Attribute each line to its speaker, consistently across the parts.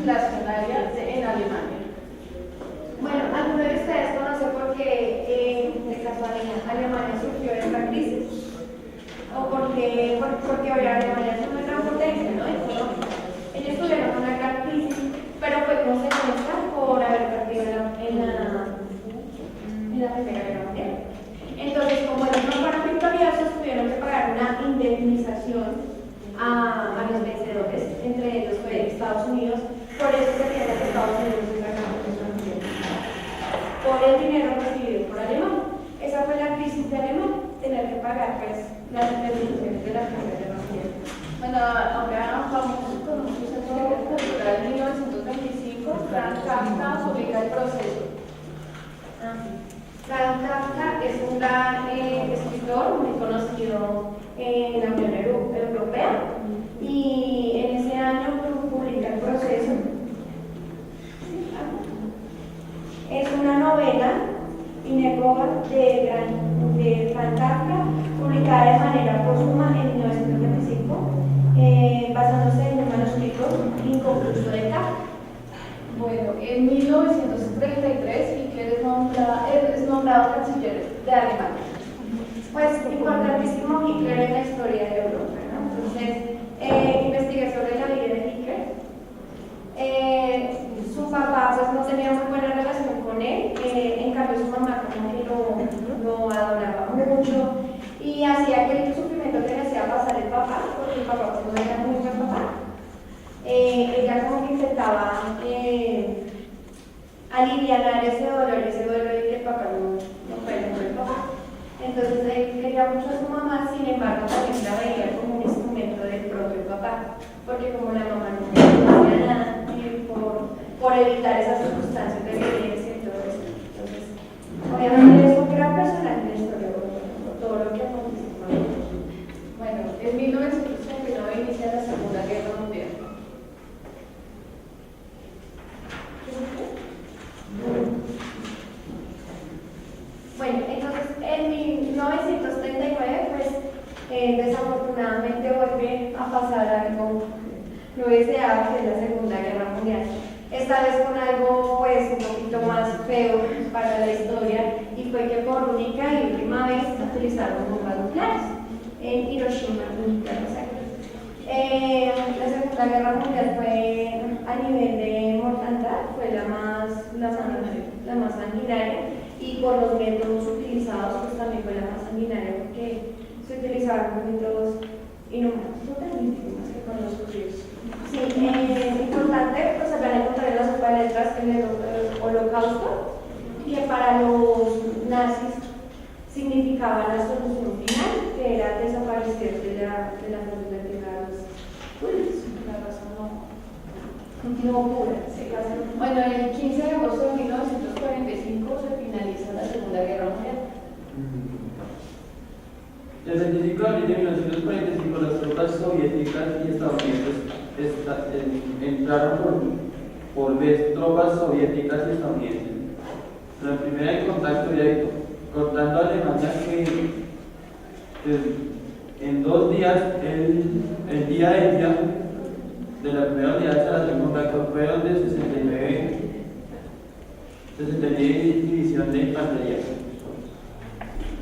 Speaker 1: inflacionaria en Alemania?
Speaker 2: Bueno, algunos de ustedes conocen por qué de casualidad Alemania sufrió esta crisis, o porque hoy Alemania es una gran potencia, ¿no? Económica. Ellos tuvieron una gran crisis, pero fue consecuencia por haber perdido en la Primera Guerra Mundial. Entonces, como ellos no fueron victoriosos, tuvieron que pagar una indemnización a los vencedores, entre ellos fue Estados Unidos. Por eso se piensa que Estados Unidos es la gran potencia por el dinero recibido por Alemania. Esa fue la crisis de Alemania, tener que pagar pues las indemnizaciones de la Primera Guerra Mundial.
Speaker 1: Bueno, ahora vamos con un suceso cultural en 1925. Franz Kafka publica El proceso.
Speaker 2: Franz Kafka es un gran escritor muy conocido en la Unión Europea, y en ese año publica El proceso. Es una novela inédita de Franz Kafka, publicada de manera póstuma en 1925, basándose en un manuscrito inconcluso de Kafka.
Speaker 1: Bueno, en 1933 Hitler es nombrado canciller de Alemania.
Speaker 2: Pues importantísimo Hitler en la historia de Europa, ¿no? Entonces, investigué sobre la vida de Hitler. Su papá pues no tenía muy buena relación con él, en cambio su mamá como que lo adoraba mucho y hacía que el sufrimiento que le hacía pasar el papá, porque el papá pues no era muy buen papá. Ella como que intentaba aliviar ese dolor de que el papá no fuera un buen papá. Entonces él quería mucho a su mamá, sin embargo también la veía como un instrumento del propio papá, porque como la mamá no hacía nada por evitar esas circunstancias de violencia y todo eso. Entonces, obviamente es un gran personaje en la historia por todo lo que aconteció.
Speaker 1: Bueno, en 1939 inicia la Segunda Guerra Mundial.
Speaker 2: Bueno, entonces en 1939, pues desafortunadamente vuelve a pasar algo no deseado, que es la Segunda Guerra Mundial. Esta vez con algo pues un poquito más feo para la historia, y fue que por única y última vez utilizaron bombas nucleares en Hiroshima y Nagasaki. La Segunda Guerra Mundial fue a nivel de mortandad, fue la más sanguinaria, y por los métodos utilizados pues también fue la más sanguinaria, porque se utilizaron métodos inhumanos, totalmente inhumanos, que con los judíos. Sí, importante pues hablar encontrar en la sopa de letras en el Holocausto, que para los nazis significaba la solución final, que era desaparecer de la faz de la tierra los judíos.
Speaker 1: La razón
Speaker 2: No ocurre, se casan.
Speaker 1: Bueno, el 15 de agosto de 1945 se finaliza la Segunda Guerra Mundial.
Speaker 3: El 25 de abril de 1945 las tropas soviéticas y estadounidenses entraron por vez tropas soviéticas y estadounidenses. La primera en contacto directo, cortando a Alemania, que en 2 días, el día de la primera unidad se las dio contacto fueron de 69 división de infantería.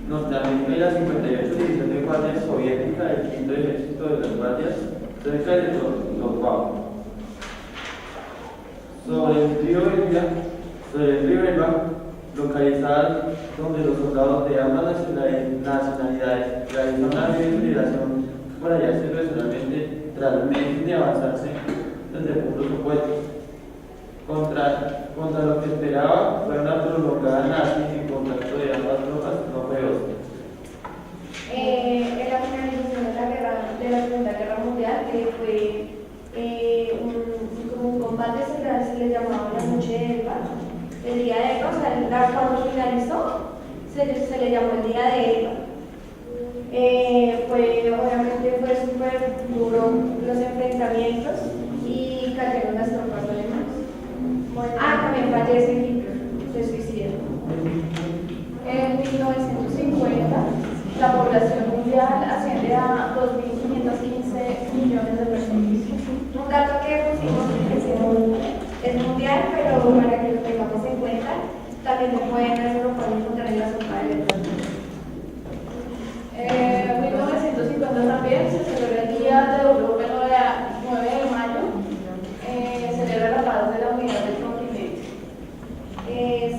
Speaker 3: Norteamérica y la 58 división de guardia soviética del 5º ejército de las guardias cerca de Torgau. Sobre el río Elba, localizada donde los soldados de ambas nacionalidades realizaron una liberación por hallarse regionalmente tras meses de avanzarse desde puntos opuestos. Contra lo que esperaba fue una prolongada nazi en contacto de ambas tropas no fue hostil.
Speaker 2: En la finalización de la Segunda Guerra Mundial fue como un combate, se le llamaba la noche de Elba, el día de Elba, o sea, cuando finalizó se le llamó el día de Elba. Obviamente fue súper duro los enfrentamientos y cayeron las tropas alemanas. También fallece Hitler, se suicida.
Speaker 1: En 1950 la población mundial asciende a 2.515 millones de personas.
Speaker 2: Un dato que pusimos es mundial, pero para que lo tengamos en cuenta, también lo pueden encontrar en la sopa de letras.
Speaker 1: 1950 también se celebra el Día de Europa el 9 de mayo. Celebra la paz de la unidad del continente.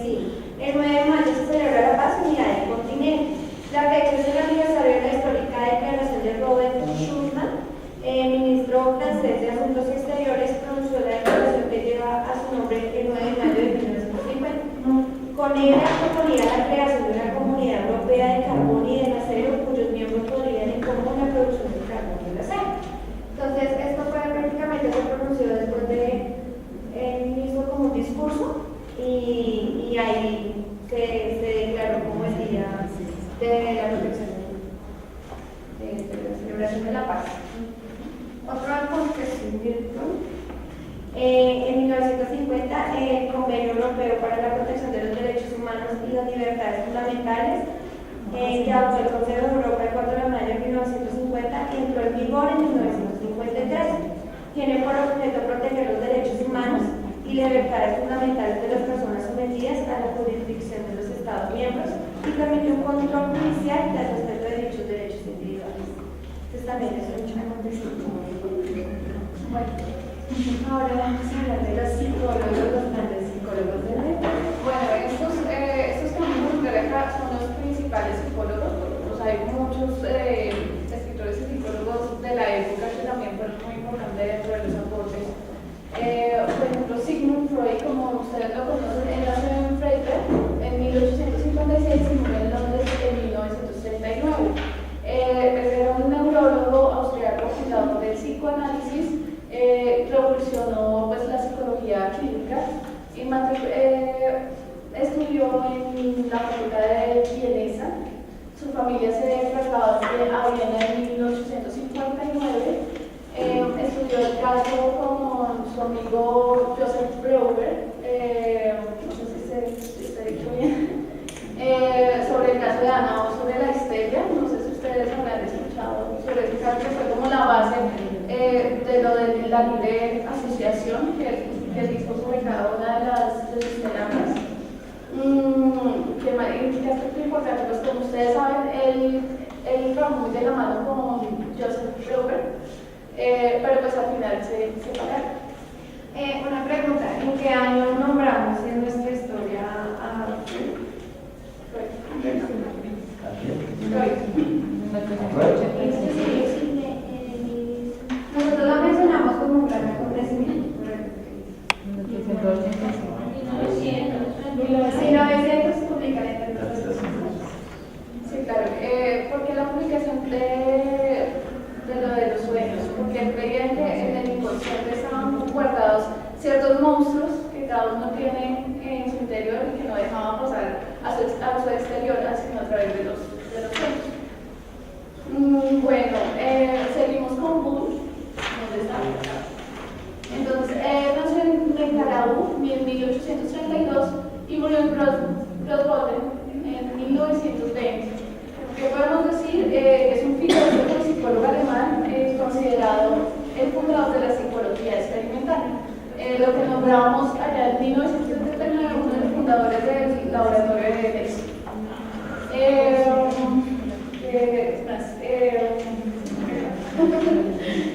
Speaker 2: Sí, el 9 de mayo se celebra la paz y unidad del continente. La fecha es el aniversario de la histórica declaración de Robert Schuman, ministro francés de Asuntos Exteriores, pronunció la declaración que lleva a su nombre el 9 de mayo de 1950. Con ella proponía la creación de una comunidad europea de carbón y de acero, cuyos miembros podrían en común la producción de carbón y de acero. Entonces, esto fue prácticamente se pronunció después de él hizo como un discurso y ahí se declaró como el día de la protección de la celebración de la paz. Otro acontecimiento. En 1950, el Convenio Europeo para la Protección de los Derechos Humanos y las Libertades Fundamentales, que adoptó el Consejo de Europa el 4 de mayo de 1950, entró en vigor en 1953. Tiene por objeto proteger los derechos humanos y libertades fundamentales de las personas sometidas a la jurisdicción de los Estados miembros y permite un control judicial del respeto de dichos derechos individuales. Entonces también es un acontecimiento muy importante. Bueno, ahora vamos a hablar de los psicólogos, los grandes psicólogos de la época.
Speaker 1: Bueno, estos que vamos a ver acá son los principales psicólogos. O sea, hay muchos escritores y psicólogos de la época que también fueron muy importantes dentro de los aportes. Por ejemplo, Sigmund Freud, como ustedes lo conocen, él nació en Freiberg en 1856 y murió en Londres en 1939. Él era un neurólogo austriaco fundador del psicoanálisis. Revolucionó pues, la psicología clínica y estudió en la Facultad de Vienesa. Su familia se trasladó a Viena en 1859. Estudió el caso con su amigo Joseph Breuer, no sé si se dicho bien, sobre el caso de Ana o sobre la histeria. No sé si ustedes habrán escuchado sobre ese caso, que fue como la base de lo de la libre asociación que dispuso sobre cada una de las terapias. ¿Qué aspecto importante? Pues como ustedes saben, él trabajó muy de la mano con Joseph Breuer, pero pues al final se separaron.
Speaker 2: Una pregunta, ¿en qué año nombramos en nuestra historia a nosotros lo mencionamos como un gran acontecimiento. 1900 publican entre nosotros.
Speaker 1: Sí, claro, porque la publicación de lo de los sueños, porque creían que en el inconsciente estaban guardados ciertos monstruos que cada uno tiene en su interior y que no dejaban pasar a su exterior, sino a través de los sueños. Bueno, seguimos con Bush. ¿Dónde está? Entonces, nació en Carabú en 1832 y murió en Grossboden en 1920. ¿Qué podemos decir? Es un filósofo y psicólogo alemán considerado el fundador de la psicología experimental. Lo que nombrábamos allá en 1979, uno de los fundadores del laboratorio de Leipzig.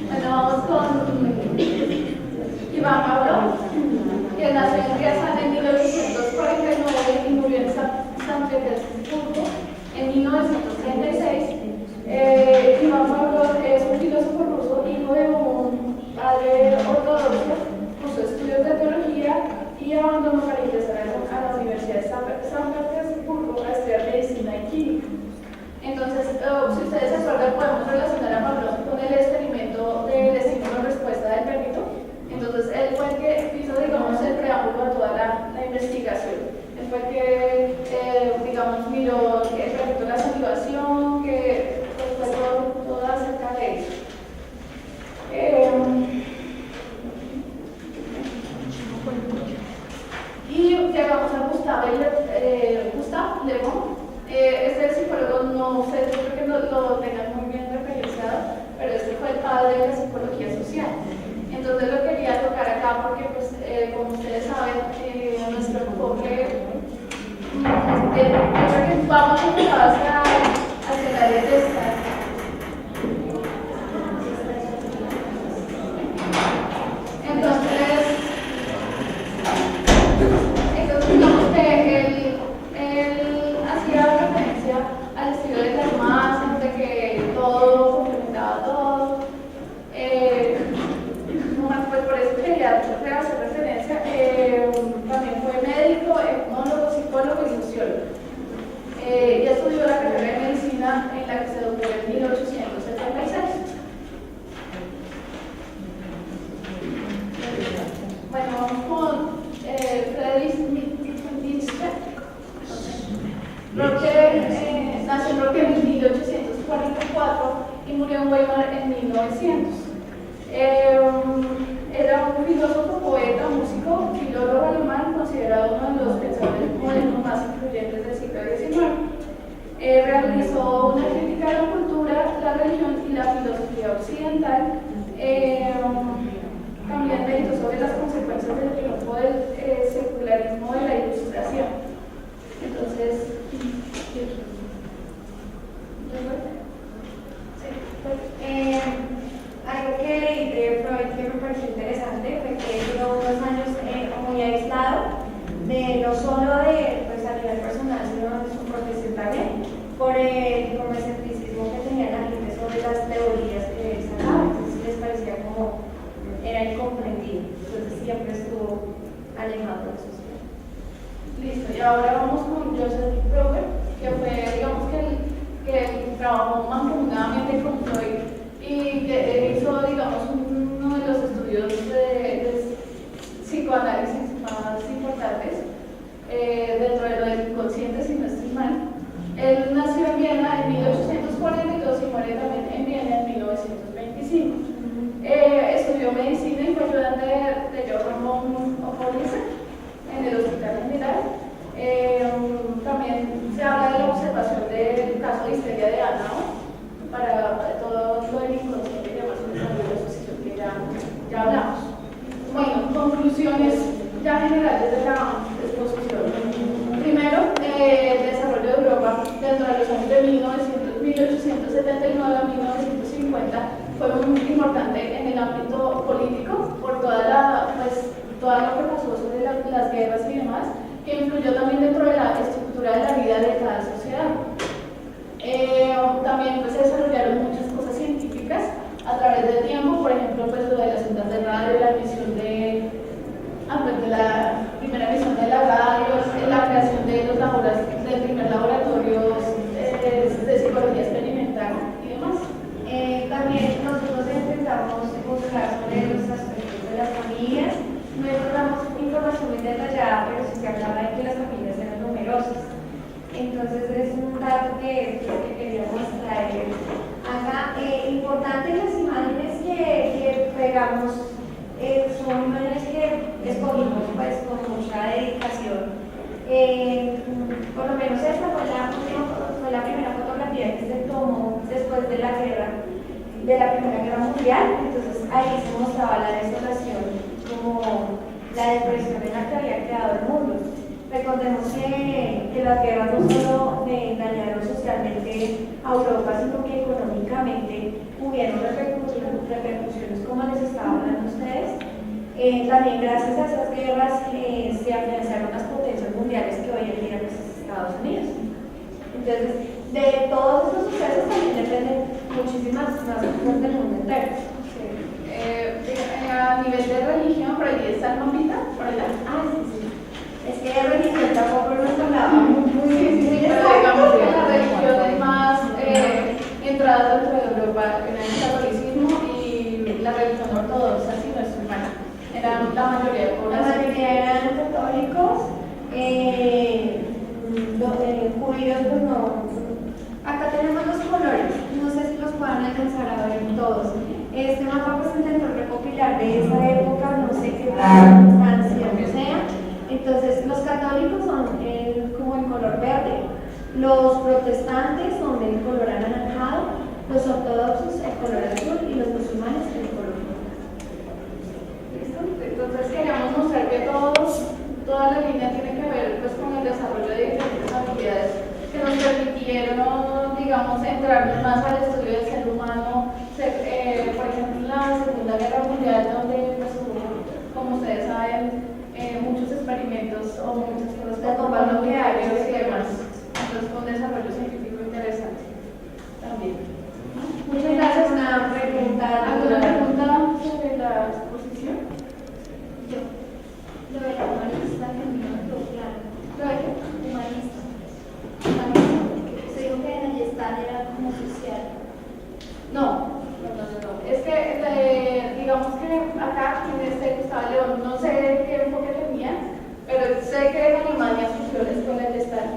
Speaker 1: Bueno, vamos con Iván Pavlov, que nació en Riazán en 1949 y murió en San Petersburgo en 1936. Iván Pavlov es un filósofo ruso, hijo de un padre ortodoxo, cursó estudios de teología y abandonó para ingresar a la Universidad de San Petersburgo a estudiar medicina y química. Entonces, si ustedes se acuerdan, podemos relacionar a Pavlov con el experimento del estímulo-respuesta del perrito. Entonces, él fue el que hizo, digamos, el preámbulo a toda la investigación. Él fue el que, digamos, miró el perrito, la salivación, murió en Weimar en 1900. Era un filósofo, poeta, músico, filólogo alemán, considerado uno de los pensadores modernos más influyentes del siglo XIX. Realizó una crítica a la cultura, la religión y la filosofía occidental. También meditó sobre las consecuencias del triunfo del secularismo de la ilustración. Entonces,
Speaker 2: algo que leí de Freud que me pareció interesante fue que duró unos años muy aislado, no solo de, pues, a nivel personal, sino de su profesión también, por el como escepticismo que tenía la gente sobre las teorías que él sacaba. Entonces les parecía como era incomprendido, entonces siempre estuvo alejado de sus temas.
Speaker 1: Listo, y ahora vamos con Joseph Breuer, que fue, digamos que trabajó mancomunadamente con Freud y que hizo, digamos, uno de los estudios de psicoanálisis más importantes dentro de lo del inconsciente, si no estoy mal. Él nació en Viena en 1842 y muere también en Viena en 1925. Estudió medicina y fue ayudante de Johann von Oppolzer en el Hospital General. También se habla de la observación del caso de histeria de Hanau para todo lo del inconsciente y demás, de la asociación que ya hablamos. Bueno, conclusiones ya generales de la exposición. Primero, el desarrollo de Europa dentro de los años de 1879 a 1950 fue muy importante en el ámbito político por toda lo que pasó sobre las guerras y demás, que influyó también dentro de la estructura de la vida de cada sociedad. También pues, se desarrollaron muchas cosas científicas a través del tiempo, por ejemplo, pues, lo de las ondas de radio, la emisión de la primera emisión de la radio, la creación de del primer laboratorio de psicología experimental y demás.
Speaker 2: También nosotros intentamos buscar sobre los aspectos de las familias. No encontramos información muy detallada, pero sí se hablaba de que las familias eran numerosas. Entonces es un dato que queríamos traer acá. Importante las imágenes que pegamos, son imágenes que escogimos pues, con mucha dedicación. Por lo menos esta fue la primera fotografía que se tomó después de la Primera Guerra Mundial. Entonces ahí se mostraba la desolación, como la depresión en la que había quedado el mundo. Recordemos que las guerras no solo dañaron socialmente a Europa, sino que económicamente hubieron repercusiones como les estaba hablando ustedes. También gracias a esas guerras se afianzaron las potencias mundiales que hoy en día pues, es Estados Unidos. Entonces, de todos estos sucesos también dependen muchísimas más cosas del mundo entero.
Speaker 1: A nivel de religión, por ahí está el mapita, por allá.
Speaker 2: Sí. Es que la religión tampoco nos hablaba muy
Speaker 1: pero digamos que la religión es más entrada dentro de Europa en el catolicismo y la religión ortodoxa, si no es humana. Eran la mayoría de población.
Speaker 2: La mayoría eran católicos, judíos, pues no. Acá tenemos los colores, no sé si los puedan alcanzar a ver todos. Este mapa pues intentó recopilar de esa época, no sé qué tan cierto sea. Entonces, los católicos son como el color verde, los protestantes son el color anaranjado, los ortodoxos el color azul y los musulmanes el color rojo.
Speaker 1: ¿Listo? Entonces, queríamos mostrar que toda la línea tiene que ver pues, con el desarrollo de diferentes habilidades que nos permitieron, digamos, entrar más al estudio del ser humano. Por ejemplo, en la Segunda Guerra Mundial, donde pues, hubo, como ustedes saben, muchos experimentos o muchas cosas de bombas nucleares y demás. Entonces, fue un desarrollo científico interesante también.
Speaker 2: Muchas gracias. Una pregunta.
Speaker 1: ¿Alguna pregunta sobre la exposición?
Speaker 4: Yo. Lo de la humanista que me quedó claro.
Speaker 1: ¿Lo de qué?
Speaker 4: Humanista. Humanista, porque se dijo que en el gestal era como social.
Speaker 1: No. Es que, digamos que acá en este Gustavo León, no sé qué enfoque tenía, pero sé que en Alemania surgió la escuela de Gestal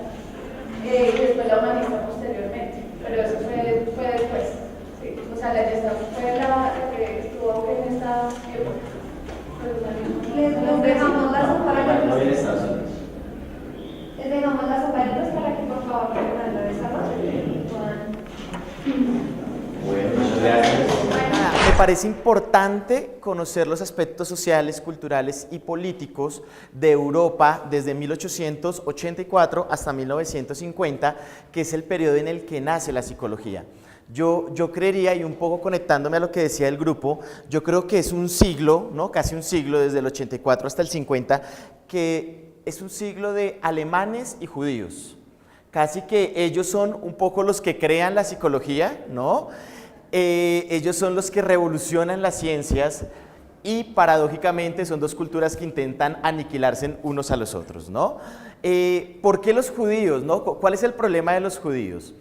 Speaker 1: y después la humanista posteriormente, pero eso fue después. Sí, sea, la Yesta fue la que estuvo en esta época.
Speaker 2: Les dejamos las
Speaker 3: No viene
Speaker 2: operadoras.
Speaker 3: Estados Unidos.
Speaker 2: Les dejamos las operadoras para que por favor Fernando desarrolle y puedan.
Speaker 3: Bueno, muchas gracias.
Speaker 5: Me parece importante conocer los aspectos sociales, culturales y políticos de Europa desde 1884 hasta 1950, que es el periodo en el que nace la psicología. Yo creería, y un poco conectándome a lo que decía el grupo, yo creo que es un siglo, ¿no? Casi un siglo, desde el 84 hasta el 50, que es un siglo de alemanes y judíos. Casi que ellos son un poco los que crean la psicología, ¿no? Ellos son los que revolucionan las ciencias y paradójicamente son dos culturas que intentan aniquilarse unos a los otros, ¿no? ¿Por qué los judíos, no? ¿Cuál es el problema de los judíos?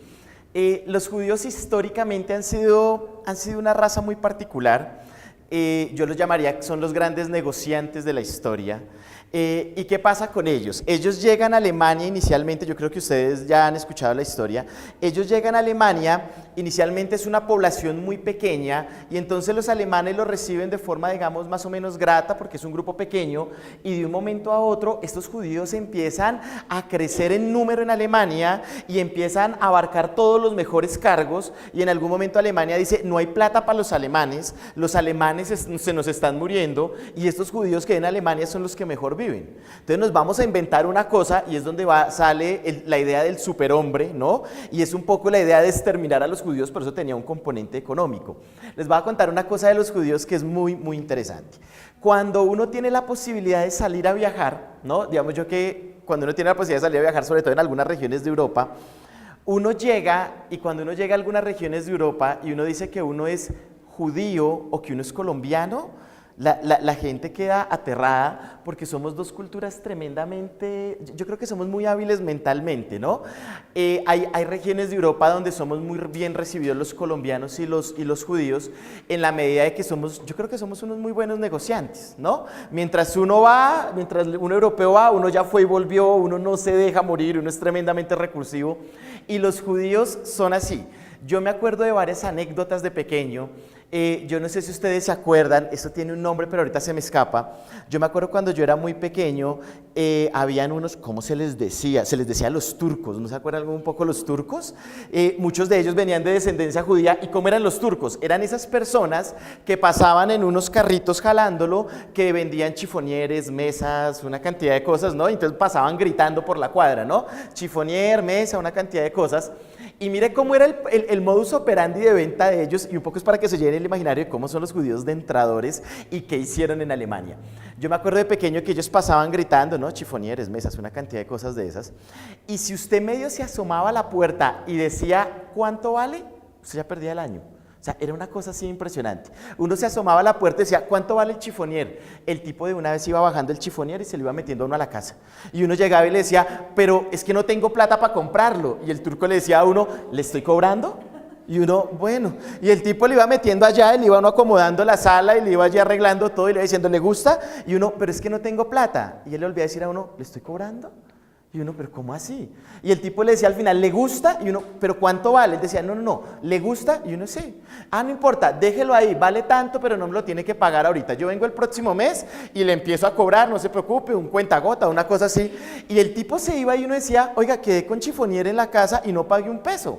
Speaker 5: Los judíos históricamente han sido una raza muy particular. Yo los llamaría, son los grandes negociantes de la historia. ¿Y qué pasa con ellos? Ellos llegan a Alemania inicialmente, yo creo que ustedes ya han escuchado la historia, ellos llegan a Alemania, inicialmente es una población muy pequeña y entonces los alemanes los reciben de forma, digamos, más o menos grata porque es un grupo pequeño y de un momento a otro estos judíos empiezan a crecer en número en Alemania y empiezan a abarcar todos los mejores cargos y en algún momento Alemania dice, no hay plata para los alemanes se nos están muriendo y estos judíos que en Alemania son los que mejor viven. Entonces nos vamos a inventar una cosa y es donde sale la idea del superhombre, ¿no? Y es un poco la idea de exterminar a los judíos, por eso tenía un componente económico. Les voy a contar una cosa de los judíos que es muy, muy interesante. Cuando uno tiene la posibilidad de salir a viajar, ¿no? Digamos yo que cuando uno tiene la posibilidad de salir a viajar, sobre todo en algunas regiones de Europa, uno llega y cuando uno llega a algunas regiones de Europa y uno dice que uno es judío o que uno es colombiano, la gente queda aterrada porque somos dos culturas tremendamente, yo creo que somos muy hábiles mentalmente, ¿no? Hay regiones de Europa donde somos muy bien recibidos los colombianos y los judíos en la medida de que yo creo que somos unos muy buenos negociantes, ¿no? Mientras un europeo va, uno ya fue y volvió, uno no se deja morir, uno es tremendamente recursivo y los judíos son así. Yo me acuerdo de varias anécdotas de pequeño. Yo no sé si ustedes se acuerdan, esto tiene un nombre pero ahorita se me escapa. Yo me acuerdo cuando yo era muy pequeño, habían unos, ¿cómo se les decía? Se les decía los turcos, ¿no se acuerdan un poco los turcos? Muchos de ellos venían de descendencia judía. ¿Y cómo eran los turcos? Eran esas personas que pasaban en unos carritos jalándolo, que vendían chifonieres, mesas, una cantidad de cosas, ¿no? Entonces pasaban gritando por la cuadra, ¿no? Chifonier, mesa, una cantidad de cosas. Y mire cómo era el modus operandi de venta de ellos, y un poco es para que se llene el imaginario de cómo son los judíos de entradores y qué hicieron en Alemania. Yo me acuerdo de pequeño que ellos pasaban gritando, ¿no? Chifonieres, mesas, una cantidad de cosas de esas. Y si usted medio se asomaba a la puerta y decía, ¿cuánto vale? Usted ya perdía el año. O sea, era una cosa así impresionante. Uno se asomaba a la puerta y decía, ¿cuánto vale el chifonier? El tipo de una vez iba bajando el chifonier y se lo iba metiendo a uno a la casa. Y uno llegaba y le decía, pero es que no tengo plata para comprarlo. Y el turco le decía a uno, ¿le estoy cobrando? Y uno, bueno. Y el tipo le iba metiendo allá, y le iba uno acomodando la sala y le iba allí arreglando todo y le iba diciendo, ¿le gusta? Y uno, pero es que no tengo plata. Y él le volvía a decir a uno, ¿le estoy cobrando? Y uno, pero ¿cómo así? Y el tipo le decía al final, ¿le gusta? Y uno, ¿pero cuánto vale? Él decía, no, ¿le gusta? Y uno, sí. Ah, no importa, déjelo ahí, vale tanto, pero no me lo tiene que pagar ahorita. Yo vengo el próximo mes y le empiezo a cobrar, no se preocupe, un cuentagota, una cosa así. Y el tipo se iba y uno decía, oiga, quedé con chifonier en la casa y no pagué un peso.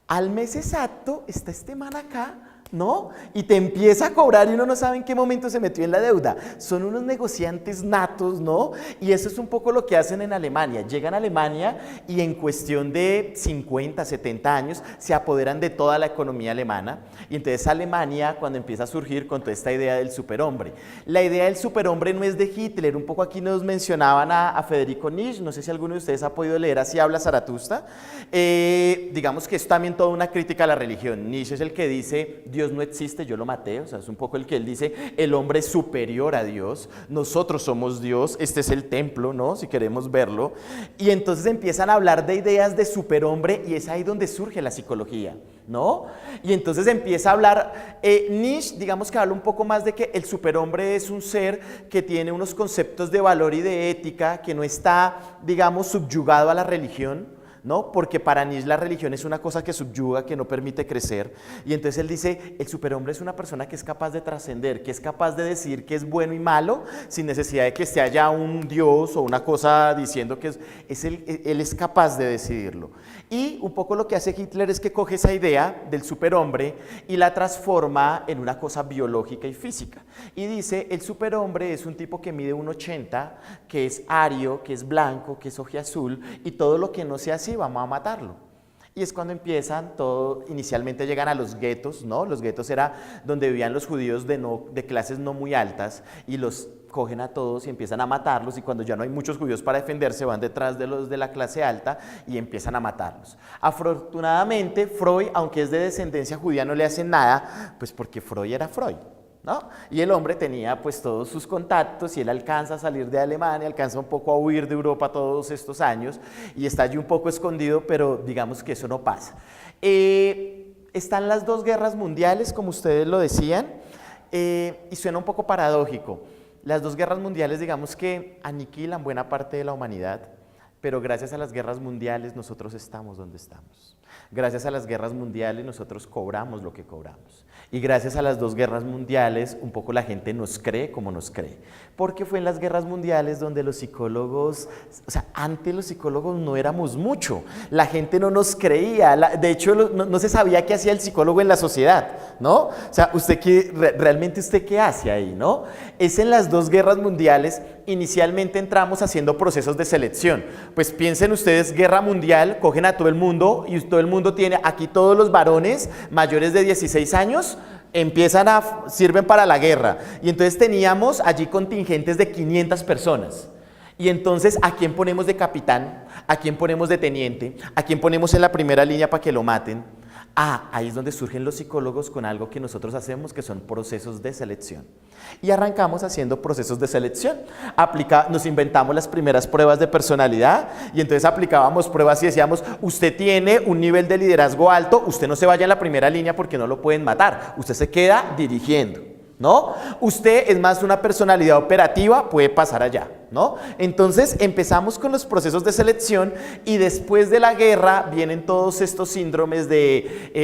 Speaker 5: Al mes exacto está este man acá, ¿no? Y te empieza a cobrar y uno no sabe en qué momento se metió en la deuda. Son unos negociantes natos, ¿no? Y eso es un poco lo que hacen en Alemania. Llegan a Alemania y en cuestión de 50, 70 años se apoderan de toda la economía alemana. Y entonces Alemania, cuando empieza a surgir con toda esta idea del superhombre. La idea del superhombre no es de Hitler. Un poco aquí nos mencionaban a Federico Nietzsche. No sé si alguno de ustedes ha podido leer Así habla Zaratustra. Digamos que es también toda una crítica a la religión. Nietzsche es el que dice, Dios no existe, yo lo maté, o sea, es un poco el que él dice, el hombre es superior a Dios, nosotros somos Dios, este es el templo, ¿no? Si queremos verlo. Y entonces empiezan a hablar de ideas de superhombre y es ahí donde surge la psicología, ¿no? Y entonces empieza a hablar, Nietzsche, digamos que habla un poco más de que el superhombre es un ser que tiene unos conceptos de valor y de ética, que no está, digamos, subyugado a la religión, ¿no? Porque para Nietzsche la religión es una cosa que subyuga, que no permite crecer. Y entonces él dice, el superhombre es una persona que es capaz de trascender, que es capaz de decir que es bueno y malo sin necesidad de que esté allá un dios o una cosa diciendo que él es capaz de decidirlo. Y un poco lo que hace Hitler es que coge esa idea del superhombre y la transforma en una cosa biológica y física. Y dice, el superhombre es un tipo que mide 1,80, que es ario, que es blanco, que es ojiazul, y todo lo que no sea así vamos a matarlo. Y es cuando empiezan inicialmente llegan a los guetos, ¿no? Los guetos era donde vivían los judíos de clases no muy altas y los cogen a todos y empiezan a matarlos, y cuando ya no hay muchos judíos para defenderse van detrás de los de la clase alta y empiezan a matarlos. Afortunadamente Freud, aunque es de descendencia judía, no le hacen nada, pues porque Freud era Freud, ¿no? Y el hombre tenía pues todos sus contactos y él alcanza a salir de Alemania, alcanza un poco a huir de Europa todos estos años y está allí un poco escondido, pero digamos que eso no pasa. Están las dos guerras mundiales, como ustedes lo decían, y suena un poco paradójico. Las dos guerras mundiales, digamos que aniquilan buena parte de la humanidad, pero gracias a las guerras mundiales nosotros estamos donde estamos. Gracias a las guerras mundiales nosotros cobramos lo que cobramos. Y gracias a las dos guerras mundiales un poco la gente nos cree como nos cree. Porque fue en las guerras mundiales donde los psicólogos, o sea, antes los psicólogos no éramos mucho. La gente no nos creía. De hecho, no se sabía qué hacía el psicólogo en la sociedad, ¿no? O sea, realmente usted qué hace ahí, ¿no? Es en las dos guerras mundiales, inicialmente entramos haciendo procesos de selección. Pues piensen ustedes, guerra mundial, cogen a todo el mundo y todo el mundo tiene, aquí todos los varones mayores de 16 años sirven para la guerra. Y entonces teníamos allí contingentes de 500 personas. Y entonces, ¿a quién ponemos de capitán? ¿A quién ponemos de teniente? ¿A quién ponemos en la primera línea para que lo maten? Ahí es donde surgen los psicólogos con algo que nosotros hacemos, que son procesos de selección. Y arrancamos haciendo procesos de selección. Nos inventamos las primeras pruebas de personalidad y entonces aplicábamos pruebas y decíamos, usted tiene un nivel de liderazgo alto, usted no se vaya en la primera línea porque no lo pueden matar, usted se queda dirigiendo, ¿no? Usted es más una personalidad operativa, puede pasar allá, ¿no? Entonces empezamos con los procesos de selección y después de la guerra vienen todos estos síndromes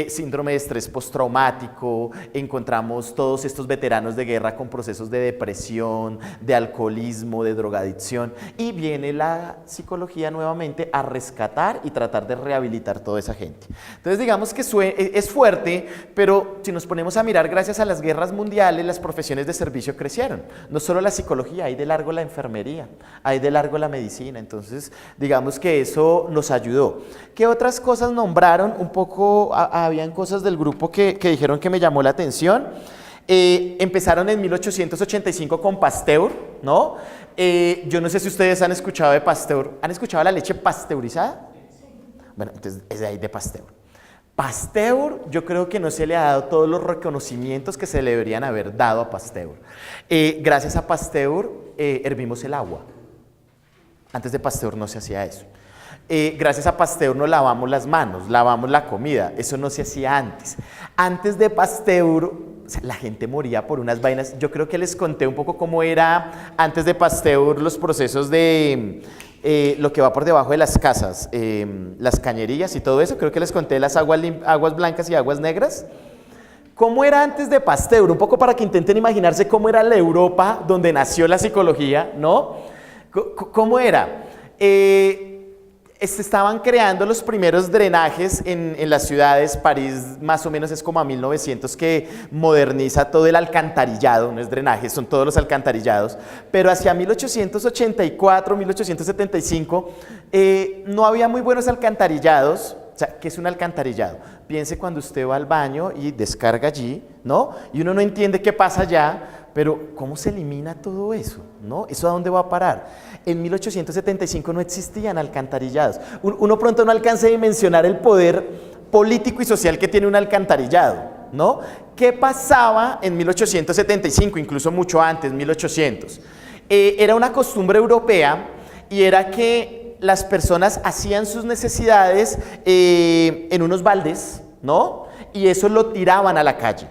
Speaker 5: síndrome de estrés postraumático, encontramos todos estos veteranos de guerra con procesos de depresión, de alcoholismo, de drogadicción, y viene la psicología nuevamente a rescatar y tratar de rehabilitar toda esa gente. Entonces digamos que es fuerte, pero si nos ponemos a mirar, gracias a las guerras mundiales las profesiones de servicio crecieron, no solo la psicología, hay de largo la enfermería, hay de largo la medicina, entonces digamos que eso nos ayudó. ¿Qué otras cosas nombraron? Un poco, habían cosas del grupo que dijeron que me llamó la atención. Empezaron en 1885 con Pasteur, ¿no? Yo no sé si ustedes han escuchado de Pasteur. ¿Han escuchado la leche pasteurizada? Bueno, entonces es de ahí de Pasteur. Pasteur, yo creo que no se le ha dado todos los reconocimientos que se le deberían haber dado a Pasteur. Gracias a Pasteur hervimos el agua. Antes de Pasteur no se hacía eso. Gracias a Pasteur nos lavamos las manos, lavamos la comida. Eso no se hacía antes. Antes de Pasteur, o sea, la gente moría por unas vainas. Yo creo que les conté un poco cómo era antes de Pasteur los procesos de lo que va por debajo de las casas, las cañerías y todo eso. Creo que les conté las aguas blancas y aguas negras. ¿Cómo era antes de Pasteur? Un poco para que intenten imaginarse cómo era la Europa donde nació la psicología, ¿no? ¿Cómo era? Estaban creando los primeros drenajes en las ciudades. París más o menos es como a 1900 que moderniza todo el alcantarillado, no es drenaje, son todos los alcantarillados, pero hacia 1884, 1875 no había muy buenos alcantarillados. O sea, ¿qué es un alcantarillado? Piense cuando usted va al baño y descarga allí, ¿no? Y uno no entiende qué pasa allá, pero ¿cómo se elimina todo eso? ¿No? ¿Eso a dónde va a parar? En 1875 no existían alcantarillados. Uno pronto no alcanza a dimensionar el poder político y social que tiene un alcantarillado, ¿no? ¿Qué pasaba en 1875, incluso mucho antes, 1800? Era una costumbre europea y era que las personas hacían sus necesidades en unos baldes, ¿no? Y eso lo tiraban a la calle.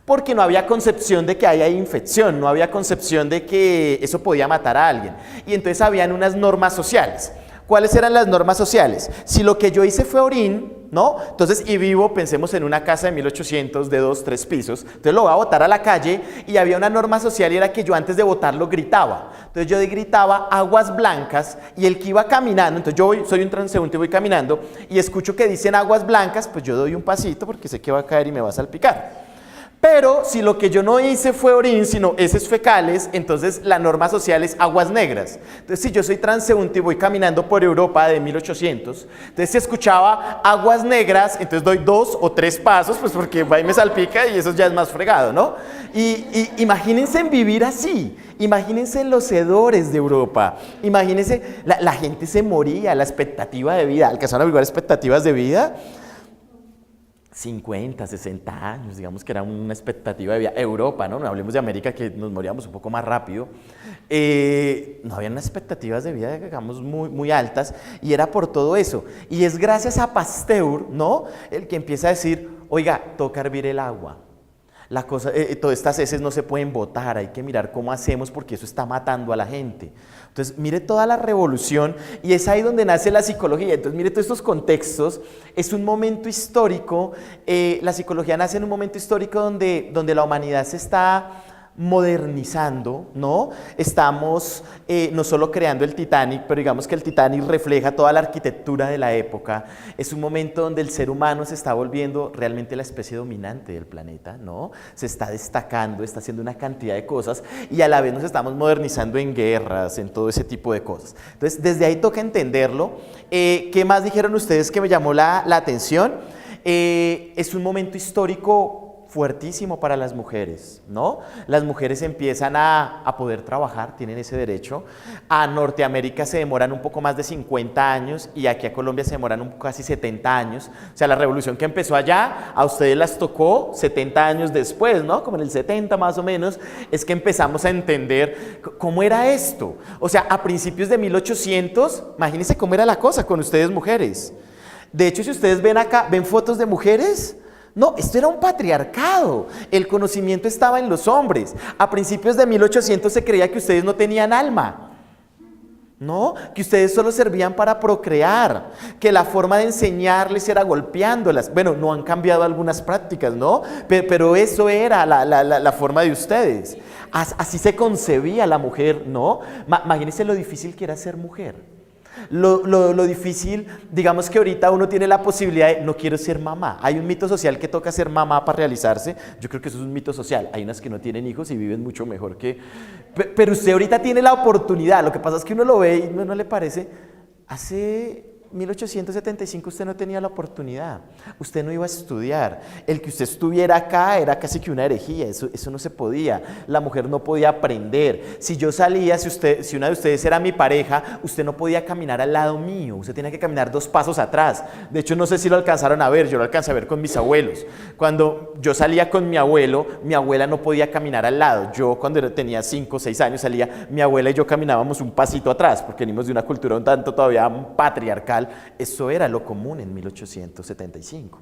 Speaker 5: Porque no había concepción de que haya infección, no había concepción de que eso podía matar a alguien. Y entonces habían unas normas sociales. ¿Cuáles eran las normas sociales? Si lo que yo hice fue orín, ¿no? Entonces, y vivo, pensemos en una casa de 1800, de 2, 3 pisos, entonces lo voy a botar a la calle y había una norma social y era que yo antes de botarlo gritaba. Entonces yo gritaba aguas blancas y el que iba caminando, entonces yo soy un transeúnte, voy caminando y escucho que dicen aguas blancas, pues yo doy un pasito porque sé que va a caer y me va a salpicar. Pero si lo que yo no hice fue orín, sino heces fecales, entonces la norma social es aguas negras. Entonces si yo soy transeúnte y voy caminando por Europa de 1800, entonces si escuchaba aguas negras, entonces doy 2 o 3 pasos, pues porque va y me salpica y eso ya es más fregado, ¿no? Y imagínense en vivir así, imagínense en los hedores de Europa, imagínense, la gente se moría, la expectativa de vida, alcanzaron a vivir expectativas de vida, 50, 60 años, digamos que era una expectativa de vida. Europa, ¿no? No hablemos de América, que nos moríamos un poco más rápido. No había unas expectativas de vida, digamos, muy altas, y era por todo eso. Y es gracias a Pasteur, ¿no? El que empieza a decir, oiga, toca hervir el agua. La cosa, todas estas heces no se pueden botar, hay que mirar cómo hacemos porque eso está matando a la gente. Entonces, mire toda la revolución y es ahí donde nace la psicología. Entonces, mire todos estos contextos, es un momento histórico, la psicología nace en un momento histórico donde la humanidad se está modernizando, ¿no? Estamos no solo creando el Titanic, pero digamos que el Titanic refleja toda la arquitectura de la época. Es un momento donde el ser humano se está volviendo realmente la especie dominante del planeta, ¿no? Se está destacando, está haciendo una cantidad de cosas y a la vez nos estamos modernizando en guerras, en todo ese tipo de cosas. Entonces, desde ahí toca entenderlo. ¿Qué más dijeron ustedes que me llamó la atención? Es un momento histórico fuertísimo para las mujeres, ¿no? Las mujeres empiezan a poder trabajar, tienen ese derecho. A Norteamérica se demoran un poco más de 50 años y aquí a Colombia se demoran casi 70 años. O sea, la revolución que empezó allá, a ustedes las tocó 70 años después, ¿no? Como en el 70 más o menos, es que empezamos a entender cómo era esto. O sea, a principios de 1800, imagínense cómo era la cosa con ustedes mujeres. De hecho, si ustedes ven acá, ven fotos de mujeres. No, esto era un patriarcado, el conocimiento estaba en los hombres. A principios de 1800 se creía que ustedes no tenían alma, ¿no? Que ustedes solo servían para procrear, que la forma de enseñarles era golpeándolas. Bueno, no han cambiado algunas prácticas, ¿no? Pero eso era la forma de ustedes. Así se concebía la mujer, ¿no? Imagínense lo difícil que era ser mujer. Lo difícil, digamos que ahorita uno tiene la posibilidad de, no quiero ser mamá. Hay un mito social que toca ser mamá para realizarse. Yo creo que eso es un mito social. Hay unas que no tienen hijos y viven mucho mejor que... Pero usted ahorita tiene la oportunidad. Lo que pasa es que uno lo ve y no le parece... Hace 1875 usted no tenía la oportunidad, usted no iba a estudiar, el que usted estuviera acá era casi que una herejía, eso no se podía, la mujer no podía aprender. Si yo salía, si una de ustedes era mi pareja, usted no podía caminar al lado mío, usted tenía que caminar 2 pasos atrás. De hecho, no sé si lo alcanzaron a ver, yo lo alcancé a ver con mis abuelos. Cuando yo salía con mi abuelo, mi abuela no podía caminar al lado. Yo cuando tenía 5 o 6 años salía, mi abuela y yo caminábamos un pasito atrás, porque venimos de una cultura un tanto todavía patriarcal. Eso era lo común en 1875.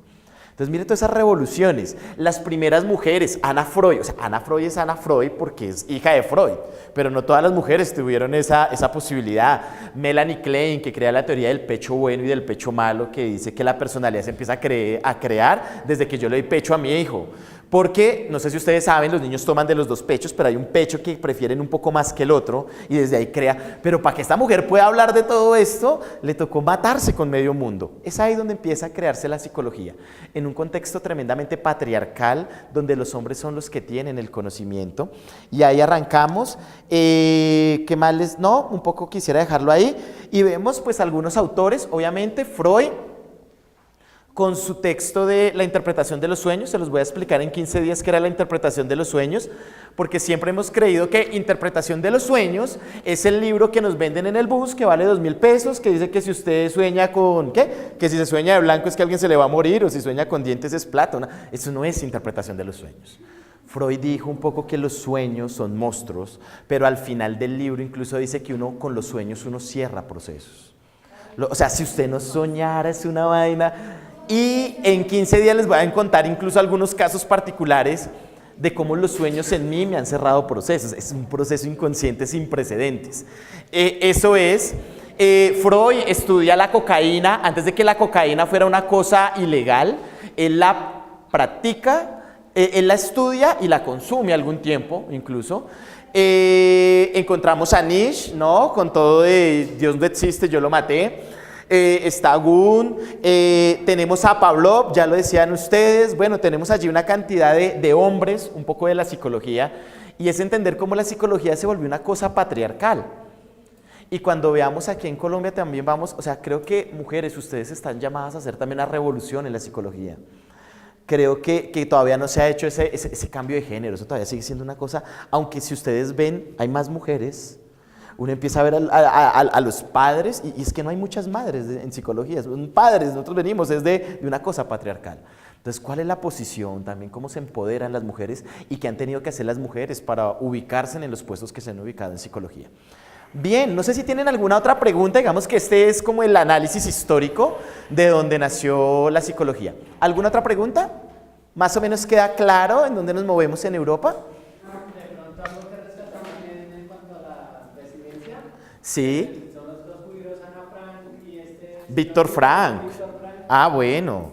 Speaker 5: Entonces, mire todas esas revoluciones. Las primeras mujeres, Ana Freud, o sea, Ana Freud es Ana Freud porque es hija de Freud, pero no todas las mujeres tuvieron esa posibilidad. Melanie Klein, que crea la teoría del pecho bueno y del pecho malo, que dice que la personalidad se empieza a crear desde que yo le doy pecho a mi hijo. Porque, no sé si ustedes saben, los niños toman de los 2 pechos, pero hay un pecho que prefieren un poco más que el otro y desde ahí crea. Pero para que esta mujer pueda hablar de todo esto, le tocó matarse con medio mundo. Es ahí donde empieza a crearse la psicología, en un contexto tremendamente patriarcal, donde los hombres son los que tienen el conocimiento. Y ahí arrancamos. ¿Qué más les...? No, un poco quisiera dejarlo ahí. Y vemos pues algunos autores, obviamente Freud, con su texto de la interpretación de los sueños. Se los voy a explicar en 15 días qué era la interpretación de los sueños, porque siempre hemos creído que interpretación de los sueños es el libro que nos venden en el bus, que vale 2.000 pesos, que dice que si usted sueña con, ¿qué? Que si se sueña de blanco es que alguien se le va a morir, o si sueña con dientes es plata. ¿No? Eso no es interpretación de los sueños. Freud dijo un poco que los sueños son monstruos, pero al final del libro incluso dice que uno con los sueños uno cierra procesos. O sea, si usted no soñara es una vaina... Y en 15 días les voy a contar incluso algunos casos particulares de cómo los sueños en mí me han cerrado procesos. Es un proceso inconsciente sin precedentes. Eso es, Freud estudia la cocaína antes de que la cocaína fuera una cosa ilegal. Él la practica, él la estudia y la consume algún tiempo incluso. Encontramos a Nietzsche, ¿no? Con todo de Dios no existe, yo lo maté. Está Gun, tenemos a Pavlov, ya lo decían ustedes. Bueno, tenemos allí una cantidad de hombres, un poco de la psicología, y es entender cómo la psicología se volvió una cosa patriarcal. Y cuando veamos aquí en Colombia también vamos, o sea, creo que mujeres, ustedes están llamadas a hacer también una revolución en la psicología. Creo que todavía no se ha hecho ese cambio de género, eso todavía sigue siendo una cosa, aunque si ustedes ven, hay más mujeres. Uno empieza a ver a los padres, y es que no hay muchas madres en psicología, son padres, nosotros venimos, es de una cosa patriarcal. Entonces, ¿cuál es la posición también? ¿Cómo se empoderan las mujeres y qué han tenido que hacer las mujeres para ubicarse en los puestos que se han ubicado en psicología? Bien, no sé si tienen alguna otra pregunta, digamos que este es como el análisis histórico de donde nació la psicología. ¿Alguna otra pregunta? ¿Más o menos queda claro en dónde nos movemos en Europa?
Speaker 6: De pronto algo que rescata también en cuanto a la resiliencia.
Speaker 5: Sí.
Speaker 6: Son los dos judíos, Ana Frank y
Speaker 5: Víctor Frank. Ah, bueno.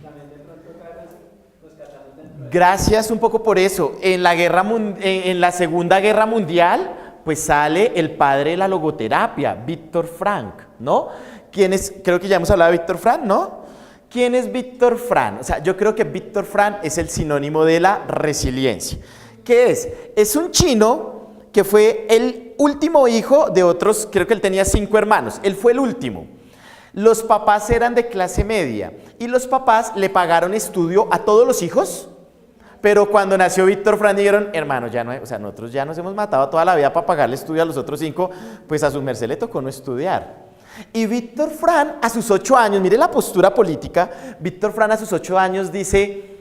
Speaker 6: También de pronto acá rescatamos dentro de...
Speaker 5: Gracias un poco por eso. En la Segunda Guerra Mundial, pues sale el padre de la logoterapia, Víctor Frank, ¿no? ¿Quién es? Creo que ya hemos hablado de Víctor Frank, ¿no? ¿Quién es Víctor Frank? O sea, yo creo que Víctor Frank es el sinónimo de la resiliencia. ¿Qué es? Es un chino que fue el último hijo de otros, creo que él tenía 5 hermanos, él fue el último. Los papás eran de clase media y los papás le pagaron estudio a todos los hijos, pero cuando nació Víctor Frank dijeron, hermano, ya no hay, o sea, nosotros ya nos hemos matado toda la vida para pagarle estudio a los otros 5, pues a su merced le tocó no estudiar. Y Víctor Frank a sus 8 años, mire la postura política, Víctor Frank a sus 8 años dice,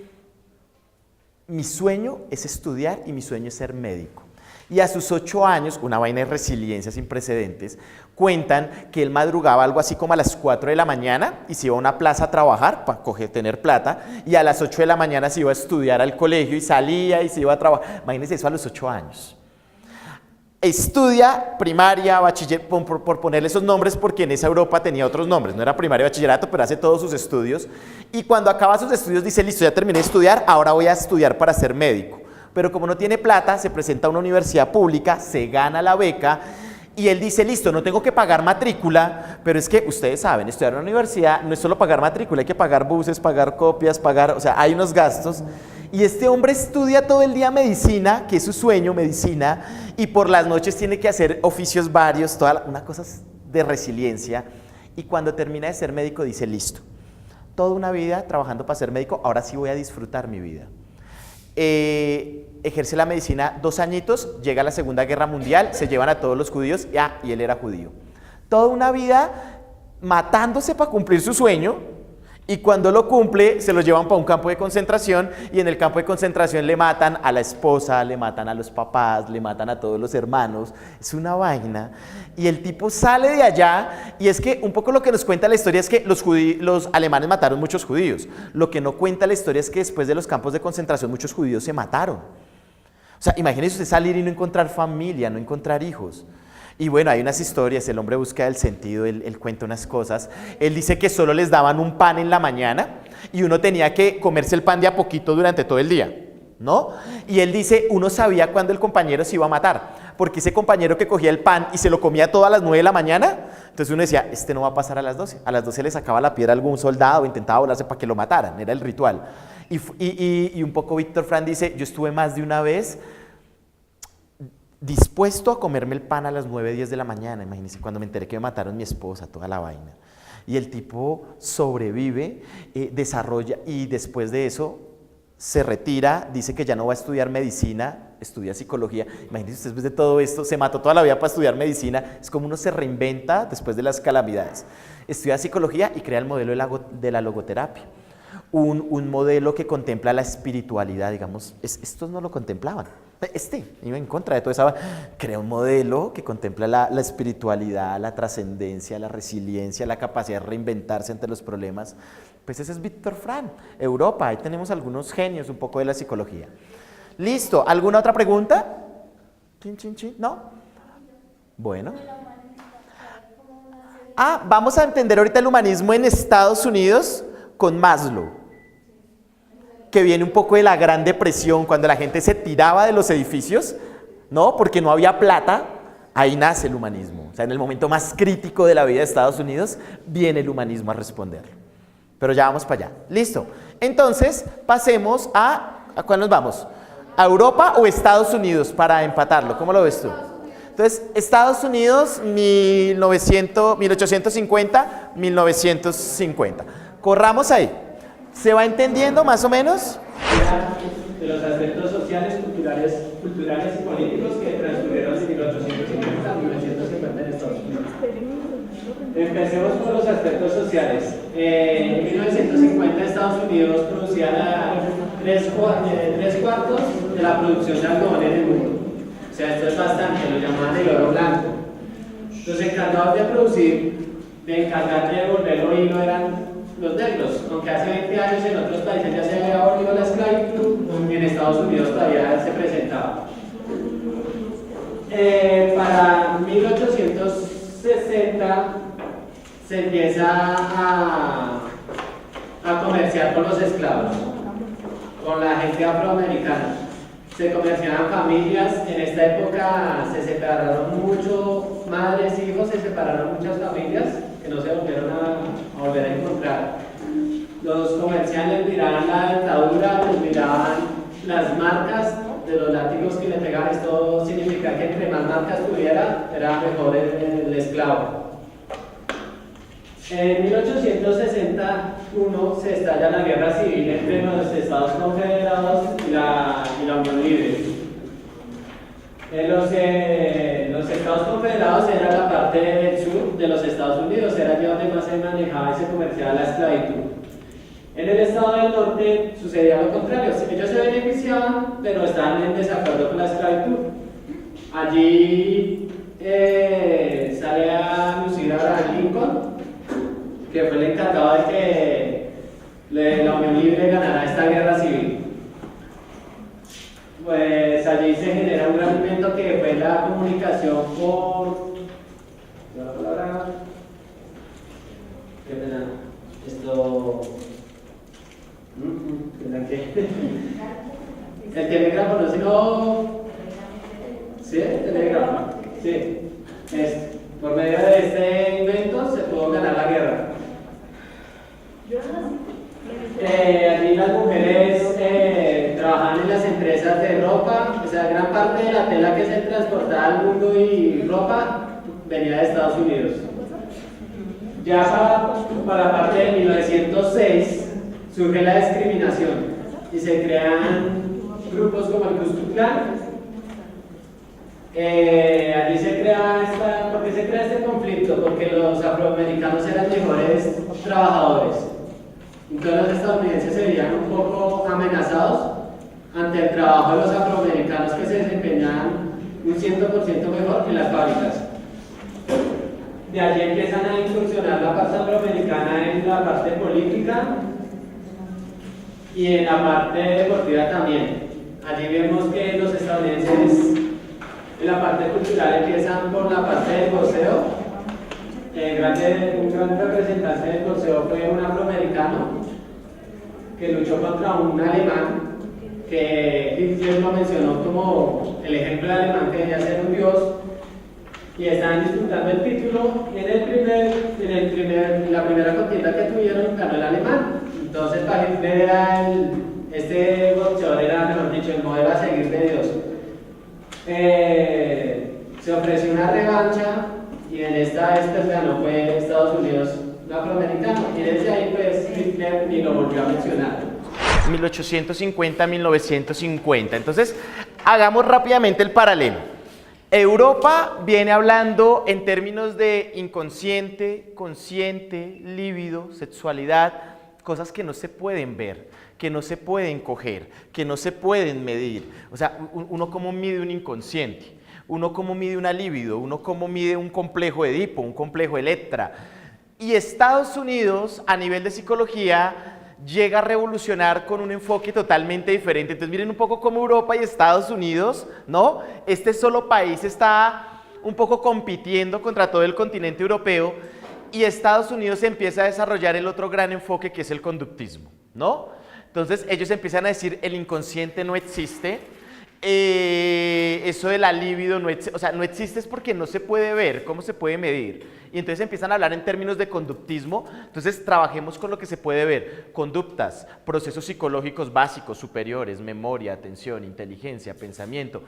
Speaker 5: mi sueño es estudiar y mi sueño es ser médico. Y a sus 8 años, una vaina de resiliencia sin precedentes, cuentan que él madrugaba algo así como a las 4 de la mañana y se iba a una plaza a trabajar para tener plata, y a las 8 de la mañana se iba a estudiar al colegio y salía y se iba a trabajar. Imagínense eso a los 8 años. Estudia primaria, bachiller, por ponerle esos nombres porque en esa Europa tenía otros nombres, no era primaria y bachillerato, pero hace todos sus estudios, y cuando acaba sus estudios dice, listo, ya terminé de estudiar, ahora voy a estudiar para ser médico. Pero como no tiene plata, se presenta a una universidad pública, se gana la beca, y él dice, listo, no tengo que pagar matrícula, pero es que ustedes saben, estudiar en una universidad no es solo pagar matrícula, hay que pagar buses, pagar copias, o sea, hay unos gastos. Y este hombre estudia todo el día medicina, que es su sueño, medicina, y por las noches tiene que hacer oficios varios, una cosa de resiliencia. Y cuando termina de ser médico dice, listo, toda una vida trabajando para ser médico, ahora sí voy a disfrutar mi vida. Ejerce la medicina 2 añitos, llega la Segunda Guerra Mundial, se llevan a todos los judíos, y él era judío. Toda una vida matándose para cumplir su sueño, y cuando lo cumple se lo llevan para un campo de concentración, y en el campo de concentración le matan a la esposa, le matan a los papás, le matan a todos los hermanos. Es una vaina. Y el tipo sale de allá, y es que un poco lo que nos cuenta la historia es que los alemanes mataron muchos judíos. Lo que no cuenta la historia es que después de los campos de concentración muchos judíos se mataron. O sea, imagínese usted salir y no encontrar familia, no encontrar hijos. Y bueno, hay unas historias, el hombre busca el sentido, él cuenta unas cosas. Él dice que solo les daban un pan en la mañana y uno tenía que comerse el pan de a poquito durante todo el día, ¿no? Y él dice, uno sabía cuándo el compañero se iba a matar, porque ese compañero que cogía el pan y se lo comía todo a las 9 de la mañana, entonces uno decía, este no va a pasar a las 12. A las 12 le sacaba la piedra a algún soldado o intentaba volarse para que lo mataran, era el ritual. Y un poco Víctor Frank dice, yo estuve más de una vez dispuesto a comerme el pan a las 9, 10 de la mañana, imagínense, cuando me enteré que me mataron mi esposa, toda la vaina. Y el tipo sobrevive, desarrolla, y después de eso se retira, dice que ya no va a estudiar medicina, estudia psicología. Imagínense usted, después de todo esto, se mató toda la vida para estudiar medicina. Es como uno se reinventa después de las calamidades. Estudia psicología y crea el modelo de la logoterapia. Un modelo que contempla la espiritualidad, digamos, estos no lo contemplaban. Iba en contra de todo eso, crea un modelo que contempla la espiritualidad, la trascendencia, la resiliencia, la capacidad de reinventarse ante los problemas. Pues ese es Víctor Frank, Europa, ahí tenemos algunos genios un poco de la psicología. Listo, ¿alguna otra pregunta? ¿No? Bueno. Vamos a entender ahorita el humanismo en Estados Unidos con Maslow, que viene un poco de la Gran Depresión, cuando la gente se tiraba de los edificios, ¿no? Porque no había plata. Ahí nace el humanismo. O sea, en el momento más crítico de la vida de Estados Unidos, viene el humanismo a responder. Pero ya vamos para allá. Listo. Entonces, pasemos ¿a cuál nos vamos? ¿A Europa o Estados Unidos para empatarlo? ¿Cómo lo ves tú? Entonces, Estados Unidos, 1850, 1950. Corramos ahí. ¿Se va entendiendo más o menos?
Speaker 7: De los aspectos sociales, culturales y políticos que transcurrieron de 1850 a 1950 en Estados Unidos. Empecemos por los aspectos sociales. En 1950 Estados Unidos producía tres cuartos de la producción de algodón en el mundo. O sea, esto es bastante, lo llamaban el oro blanco. Los encargados de producir, de encargar de volverlo hilo eran los negros, aunque hace 20 años en otros países ya se había abolido la esclavitud, en Estados Unidos todavía se presentaba. Para 1860 se empieza a comerciar con los esclavos, con la gente afroamericana. Se comerciaban familias, en esta época se separaron mucho, madres, hijos, se separaron muchas familias que no se volvieron a volver a encontrar. Los comerciantes miraban la dentadura, pues miraban las marcas de los látigos que le pegaban. Esto significa que entre más marcas tuviera, era mejor el esclavo. En 1861 se estalla la guerra civil entre los Estados Confederados y la Unión Libre. Los Estados Confederados era la parte del sur de los Estados Unidos, era allí donde más se manejaba y se comerciaba la esclavitud. En el estado del norte sucedía lo contrario, ellos se beneficiaban, pero estaban en desacuerdo con la esclavitud. Allí sale a lucir a Abraham Lincoln, que fue el encargado de que la Unión Libre ganara esta guerra civil. Pues allí se genera un gran evento que fue la comunicación por... la palabra... ¿Qué pena? Esto... El telégrafo, no, sino... ¿Sí? El telégrafo. Sí. Por medio de este invento se pudo ganar la guerra. Allí las mujeres trabajaban en las empresas de ropa, o sea, gran parte de la tela que se transportaba al mundo y ropa venía de Estados Unidos. Ya para la parte de 1906 surge la discriminación y se crean grupos como el Ku Klux Klan. Allí se crea ¿por qué se crea este conflicto? Porque los afroamericanos eran mejores trabajadores. Entonces los estadounidenses se veían un poco amenazados ante el trabajo de los afroamericanos que se desempeñaban un 100% mejor en las fábricas. De allí empiezan a incursionar la parte afroamericana en la parte política y en la parte deportiva también. Allí vemos que los estadounidenses en la parte cultural empiezan por la parte del boxeo. Un gran representante del boxeo fue un afroamericano que luchó contra un alemán, que Hitler lo mencionó como el ejemplo de alemán que debía ser un dios, y estaban disputando el título, y en la primera contienda que tuvieron ganó el alemán. Entonces para Hitler era este boxeador era, mejor dicho, el modelo a seguir de Dios. Se ofreció una revancha y en esta ganó fue Estados Unidos afroamericano, y desde ahí pues Hitler ni lo volvió a mencionar.
Speaker 5: 1850-1950. Entonces, hagamos rápidamente el paralelo. Europa viene hablando en términos de inconsciente, consciente, líbido, sexualidad, cosas que no se pueden ver, que no se pueden coger, que no se pueden medir. O sea, uno cómo mide un inconsciente, uno cómo mide una libido, uno cómo mide un complejo de Edipo, un complejo de Electra. Y Estados Unidos, a nivel de psicología, llega a revolucionar con un enfoque totalmente diferente. Entonces miren un poco cómo Europa y Estados Unidos, ¿no? Este solo país está un poco compitiendo contra todo el continente europeo, y Estados Unidos empieza a desarrollar el otro gran enfoque que es el conductismo, ¿no? Entonces ellos empiezan a decir el inconsciente no existe, eso de la libido no existe, o sea, no existe es porque no se puede ver, ¿cómo se puede medir? Y entonces empiezan a hablar en términos de conductismo, entonces trabajemos con lo que se puede ver, conductas, procesos psicológicos básicos, superiores, memoria, atención, inteligencia, pensamiento,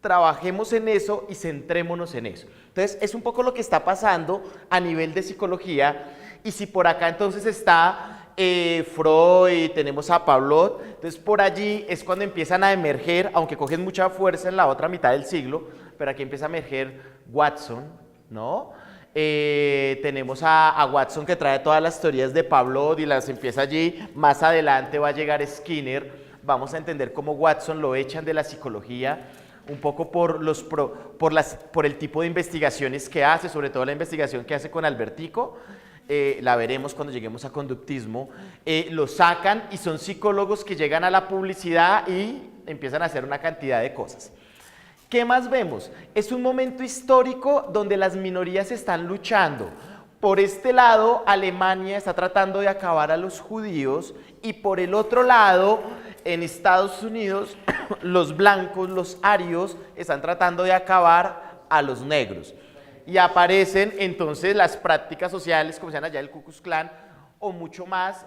Speaker 5: trabajemos en eso y centrémonos en eso. Entonces es un poco lo que está pasando a nivel de psicología, y si por acá entonces está Freud, tenemos a Pavlov, entonces por allí es cuando empiezan a emerger, aunque cogen mucha fuerza en la otra mitad del siglo, pero aquí empieza a emerger Watson, ¿no? Tenemos a Watson que trae todas las teorías de Pavlov y las empieza allí, más adelante va a llegar Skinner, vamos a entender cómo Watson lo echan de la psicología, un poco por el tipo de investigaciones que hace, sobre todo la investigación que hace con Albertico, la veremos cuando lleguemos a conductismo, lo sacan y son psicólogos que llegan a la publicidad y empiezan a hacer una cantidad de cosas. ¿Qué más vemos? Es un momento histórico donde las minorías están luchando. Por este lado, Alemania está tratando de acabar a los judíos y por el otro lado, en Estados Unidos, los blancos, los arios, están tratando de acabar a los negros. Y aparecen entonces las prácticas sociales, como se llama allá el Ku Klux Klan, o mucho más,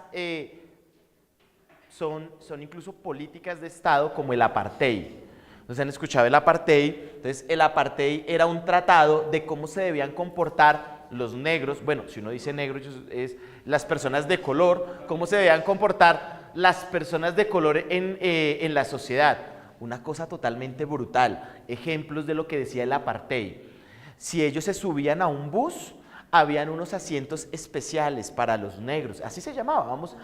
Speaker 5: son incluso políticas de Estado como el apartheid. ¿Entonces han escuchado el apartheid? Entonces el apartheid era un tratado de cómo se debían comportar los negros, bueno, si uno dice negro es las personas de color, cómo se debían comportar las personas de color en la sociedad. Una cosa totalmente brutal, ejemplos de lo que decía el apartheid. Si ellos se subían a un bus, habían unos asientos especiales para los negros, así se llamaba, vamos,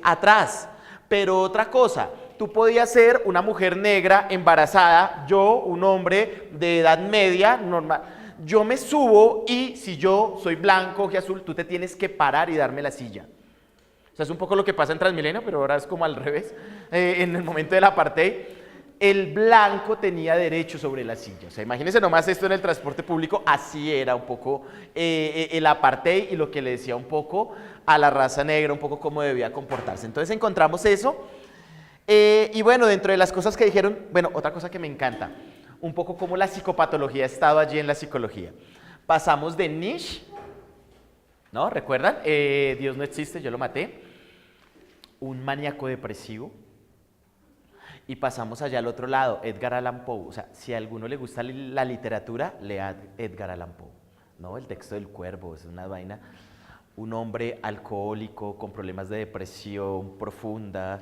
Speaker 5: atrás. Pero otra cosa, tú podías ser una mujer negra embarazada, yo, un hombre de edad media, normal, yo me subo y si yo soy blanco, ojo azul, tú te tienes que parar y darme la silla. O sea, es un poco lo que pasa en Transmilenio, pero ahora es como al revés, en el momento del apartheid. El blanco tenía derecho sobre la silla. O sea, imagínense nomás esto en el transporte público, así era un poco el apartheid y lo que le decía un poco a la raza negra, un poco cómo debía comportarse. Entonces encontramos eso. Y bueno, dentro de las cosas que dijeron, bueno, otra cosa que me encanta, un poco cómo la psicopatología ha estado allí en la psicología. Pasamos de Nietzsche, ¿no? ¿Recuerdan? Dios no existe, yo lo maté. Un maníaco depresivo. Y pasamos allá al otro lado, Edgar Allan Poe. O sea, si a alguno le gusta la literatura, lea Edgar Allan Poe, ¿no? El texto del cuervo, es una vaina. Un hombre alcohólico, con problemas de depresión profunda.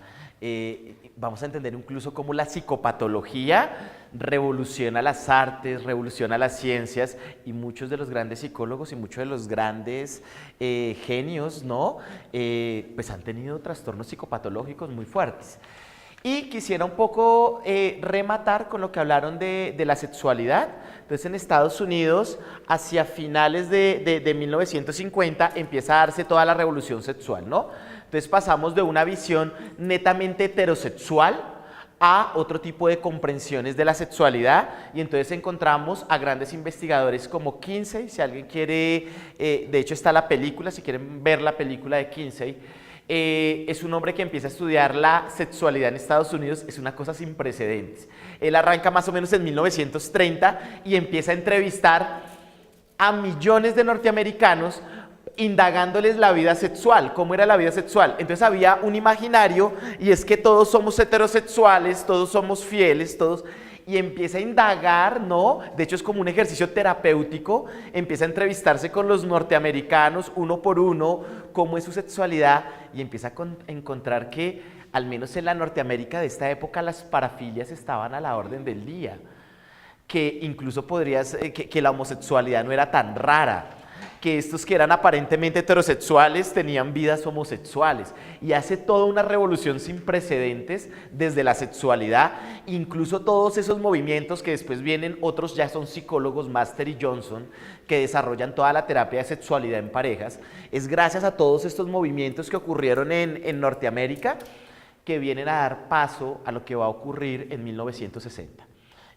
Speaker 5: Vamos a entender incluso cómo la psicopatología revoluciona las artes, revoluciona las ciencias, y muchos de los grandes psicólogos y muchos de los grandes genios, ¿no? Pues han tenido trastornos psicopatológicos muy fuertes. Y quisiera un poco rematar con lo que hablaron de la sexualidad. Entonces en Estados Unidos, hacia finales de 1950, empieza a darse toda la revolución sexual, ¿no? Entonces pasamos de una visión netamente heterosexual a otro tipo de comprensiones de la sexualidad, y entonces encontramos a grandes investigadores como Kinsey. Si alguien quiere, de hecho está la película, si quieren ver la película de Kinsey, es un hombre que empieza a estudiar la sexualidad en Estados Unidos, es una cosa sin precedentes. Él arranca más o menos en 1930 y empieza a entrevistar a millones de norteamericanos indagándoles la vida sexual, cómo era la vida sexual. Entonces había un imaginario, y es que todos somos heterosexuales, todos somos fieles, todos... Y empieza a indagar, ¿no? De hecho es como un ejercicio terapéutico, empieza a entrevistarse con los norteamericanos uno por uno, cómo es su sexualidad, y empieza a encontrar que, al menos en la Norteamérica de esta época, las parafilias estaban a la orden del día, que incluso que la homosexualidad no era tan rara, que estos que eran aparentemente heterosexuales tenían vidas homosexuales, y hace toda una revolución sin precedentes desde la sexualidad. Incluso todos esos movimientos que después vienen, otros ya son psicólogos, Master y Johnson, que desarrollan toda la terapia de sexualidad en parejas, es gracias a todos estos movimientos que ocurrieron en Norteamérica, que vienen a dar paso a lo que va a ocurrir en 1960.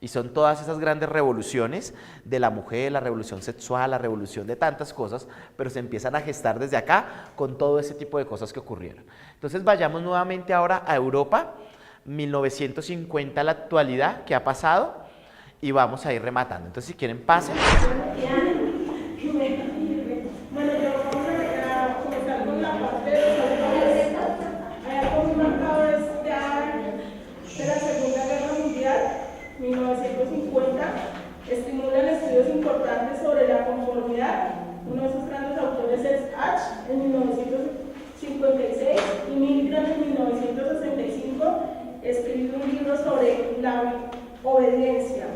Speaker 5: Y son todas esas grandes revoluciones de la mujer, la revolución sexual, la revolución de tantas cosas, pero se empiezan a gestar desde acá con todo ese tipo de cosas que ocurrieron. Entonces vayamos nuevamente ahora a Europa, 1950 a la actualidad, ¿qué ha pasado? Y vamos a ir rematando. Entonces si quieren pasen.
Speaker 8: Bueno, yo vamos a comenzar con la parte de los autores. Hay algo muy marcado ya de la Segunda Guerra Mundial, 1950, estimulan estudios importantes sobre la conformidad. Uno de esos grandes autores es H, en 1956, y Milgram en 1965, escribió un libro sobre la obediencia.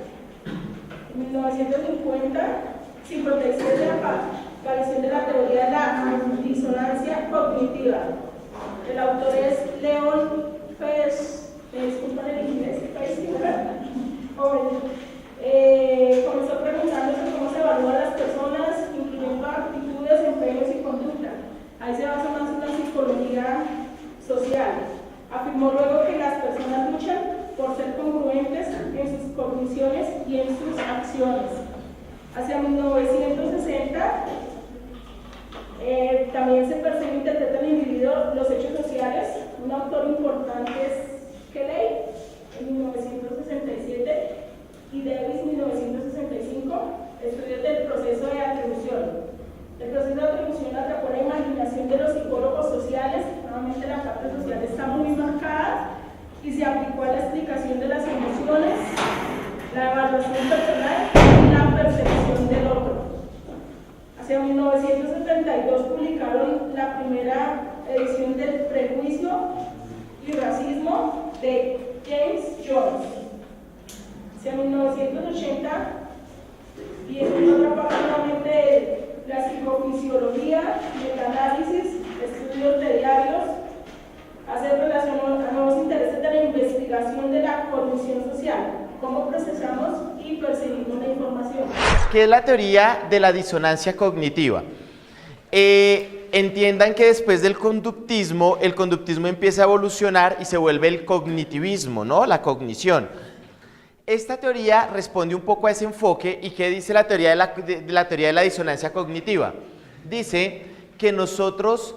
Speaker 8: En 1957, aparición de la teoría de la disonancia cognitiva. El autor es Leon Fest, disculpen el inglés, comenzó preguntándose cómo se evalúan las personas, incluyendo actitudes, empeños y conducta. Ahí se basa más en la psicología social. Afirmó luego que las personas luchan por ser congruentes en sus cogniciones y en sus acciones. Hacia 1960, también se percibe e interpreta en el individuo los hechos sociales. Un autor importante es Kelly, en 1967, y Davis, 1965, estudios del proceso de atribución. El proceso de atribución atrapó la imaginación de los psicólogos sociales. Nuevamente la parte social está muy marcada y se aplicó a la explicación de las emociones, la evaluación personal y la percepción del otro. Hacia 1972 publicaron la primera edición del Prejuicio y Racismo de James Joyce. Hacia 1980 viene otra parte nuevamente de la psicofisiología, metaanálisis, estudios de diarios, hacer relación a nuevos intereses de la investigación de la cognición social, cómo procesamos y percibimos la información.
Speaker 5: ¿Qué es la teoría de la disonancia cognitiva? Entiendan que después del conductismo, el conductismo empieza a evolucionar y se vuelve el cognitivismo, ¿no? La cognición. Esta teoría responde un poco a ese enfoque. ¿Y qué dice la teoría de la disonancia cognitiva? Dice que nosotros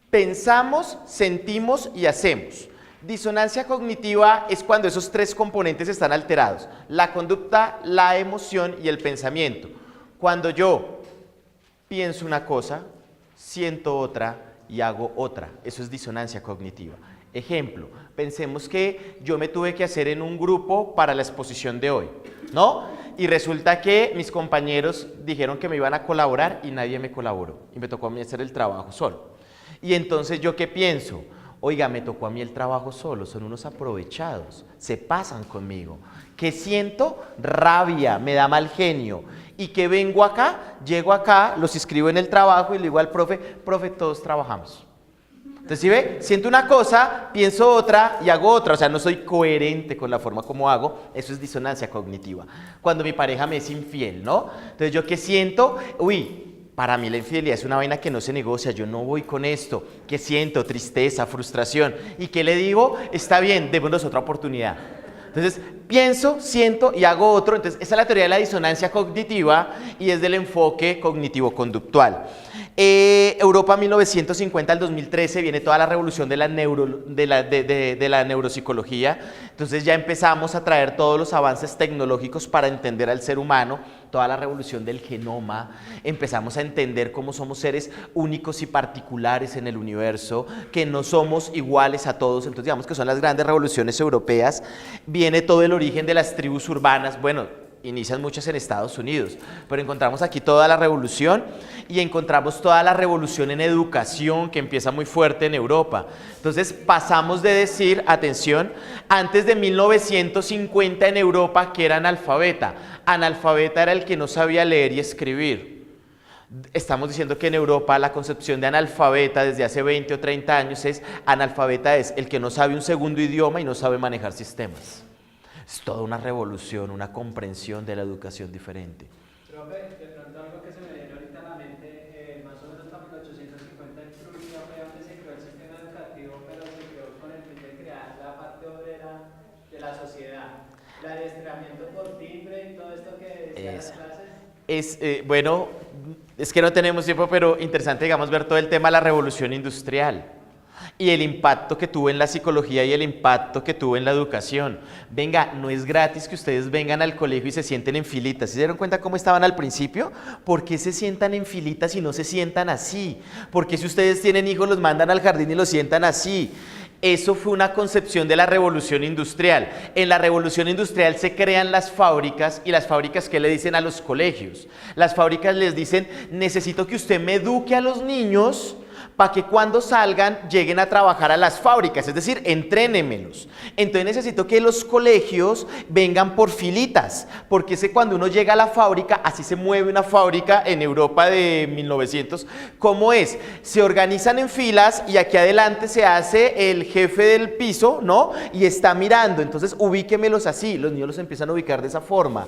Speaker 5: pensamos, sentimos y hacemos. Disonancia cognitiva es cuando esos tres componentes están alterados: la conducta, la emoción y el pensamiento. Cuando yo pienso una cosa, siento otra y hago otra. Eso es disonancia cognitiva. Ejemplo, pensemos que yo me tuve que hacer en un grupo para la exposición de hoy, ¿no? Y resulta que mis compañeros dijeron que me iban a colaborar y nadie me colaboró. Y me tocó a mí hacer el trabajo solo. Y entonces, ¿yo qué pienso? Oiga, me tocó a mí el trabajo solo, son unos aprovechados, se pasan conmigo. ¿Qué siento? Rabia, me da mal genio. Y que vengo acá, llego acá, los inscribo en el trabajo y le digo al profe, todos trabajamos. Entonces, ¿sí ve? Siento una cosa, pienso otra y hago otra. O sea, no soy coherente con la forma como hago. Eso es disonancia cognitiva. Cuando mi pareja me es infiel, ¿no? Entonces, ¿yo qué siento? Uy, para mí la infidelidad es una vaina que no se negocia. Yo no voy con esto. ¿Qué siento? Tristeza, frustración. ¿Y qué le digo? Está bien, démonos otra oportunidad. Entonces, pienso, siento y hago otro. Entonces, esa es la teoría de la disonancia cognitiva y es del enfoque cognitivo-conductual. Europa 1950 al 2013 viene toda la revolución de la neuropsicología. Entonces ya empezamos a traer todos los avances tecnológicos para entender al ser humano, toda la revolución del genoma. Empezamos a entender cómo somos seres únicos y particulares en el universo, que no somos iguales a todos. Entonces digamos que son las grandes revoluciones europeas. Viene todo el origen de las tribus urbanas. Bueno, inician muchas en Estados Unidos, pero encontramos aquí toda la revolución y encontramos toda la revolución en educación que empieza muy fuerte en Europa. Entonces pasamos de decir, atención, antes de 1950 en Europa que era analfabeta. Analfabeta era el que no sabía leer y escribir. Estamos diciendo que en Europa la concepción de analfabeta desde hace 20 o 30 años es analfabeta es el que no sabe un segundo idioma y no sabe manejar sistemas. Es toda una revolución, una comprensión de la educación diferente.
Speaker 6: Profe, de pronto algo que se me viene ahorita a la mente, más o menos para 1850 en Prusia fue donde se creó el sistema educativo, pero se creó con el fin de crear la parte obrera de la sociedad.
Speaker 7: el adiestramiento por timbre y todo esto que decía las clases.
Speaker 5: Bueno, es que no tenemos tiempo, pero interesante, digamos, ver todo el tema de la revolución industrial y el impacto que tuvo en la psicología y el impacto que tuvo en la educación. Venga, no es gratis que ustedes vengan al colegio y se sienten en filitas. ¿Se dieron cuenta cómo estaban al principio? ¿Por qué se sientan en filitas y no se sientan así? ¿Por qué si ustedes tienen hijos los mandan al jardín y los sientan así? Eso fue una concepción de la revolución industrial. En la revolución industrial se crean las fábricas y las fábricas, ¿qué le dicen a los colegios? Las fábricas les dicen, necesito que usted me eduque a los niños para que cuando salgan lleguen a trabajar a las fábricas, es decir, entrénemelos. Entonces necesito que los colegios vengan por filitas, porque es que cuando uno llega a la fábrica, así se mueve una fábrica en Europa de 1900, ¿cómo es? Se organizan en filas y aquí adelante se hace el jefe del piso, ¿no? Y está mirando, entonces ubíquemelos así, los niños los empiezan a ubicar de esa forma.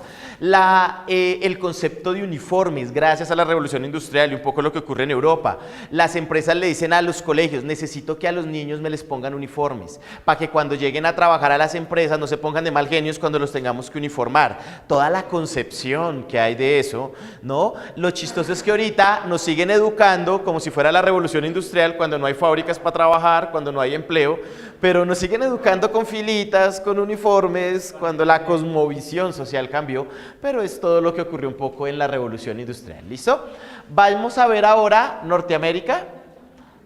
Speaker 5: El concepto de uniformes, gracias a la revolución industrial y un poco lo que ocurre en Europa, las empresas le dicen a los colegios, necesito que a los niños me les pongan uniformes, para que cuando lleguen a trabajar a las empresas no se pongan de mal genios cuando los tengamos que uniformar. Toda la concepción que hay de eso, ¿no? Lo chistoso es que ahorita nos siguen educando como si fuera la revolución industrial, cuando no hay fábricas para trabajar, cuando no hay empleo, pero nos siguen educando con filitas, con uniformes, cuando la cosmovisión social cambió, pero es todo lo que ocurrió un poco en la revolución industrial. ¿Listo? Vamos a ver ahora Norteamérica,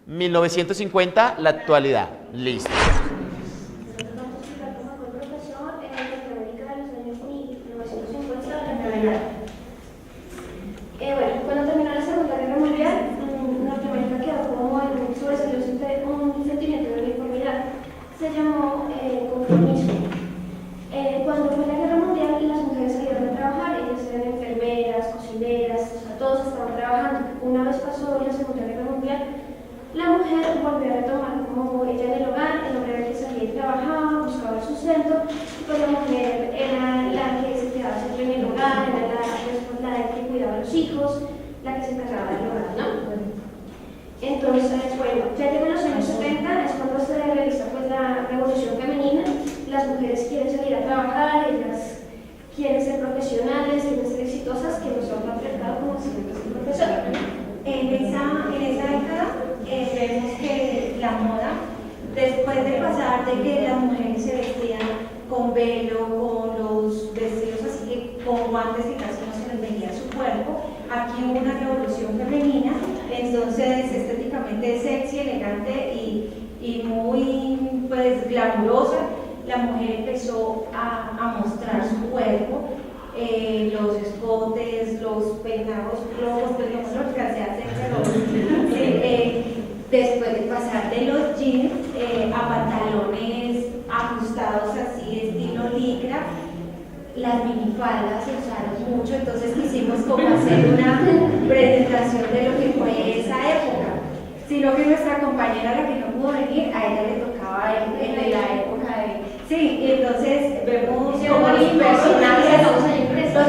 Speaker 5: 1950, la actualidad. Listo.
Speaker 2: Bueno, cuando terminó la Segunda Guerra Mundial, Norteamérica quedó como en un sentimiento de uniformidad. Se llamó conformismo. Cuando fue la Guerra Mundial, las mujeres salieron a trabajar, ellas eran enfermeras, cocineras, o sea, todos estaban trabajando. Una vez pasó la Segunda Guerra Mundial, la mujer volvió a retomar como ella en el hogar, el hombre era el que salía y trabajaba, buscaba el sustento, y pues la mujer era la que se quedaba siempre en el hogar, era la que cuidaba a los hijos, la que se encargaba del hogar, ¿no? Entonces, bueno, ya llegó en los años 70, es cuando se realiza pues la revolución femenina, las mujeres quieren salir a trabajar, ellas quieren ser profesionales, quieren ser exitosas, que no son patriarcado como siempre es el profesor.
Speaker 9: En esa década vemos que la moda, después de pasar de que las mujeres se vestían con velo, con los vestidos así que con guantes que casi no se les veía su cuerpo, aquí hubo una revolución femenina, entonces estéticamente sexy, elegante y muy pues glamurosa, la mujer empezó a mostrar su cuerpo. Los escotes, los peinados flojos, pues no los alcancé a hacer, pero después de pasar de los jeans a pantalones ajustados así, estilo licra, las minifaldas se usaron mucho, entonces quisimos como hacer una presentación de lo que fue esa época. Sino que nuestra compañera, la que no pudo venir, a ella le tocaba en la época de... Sí, y entonces vemos como los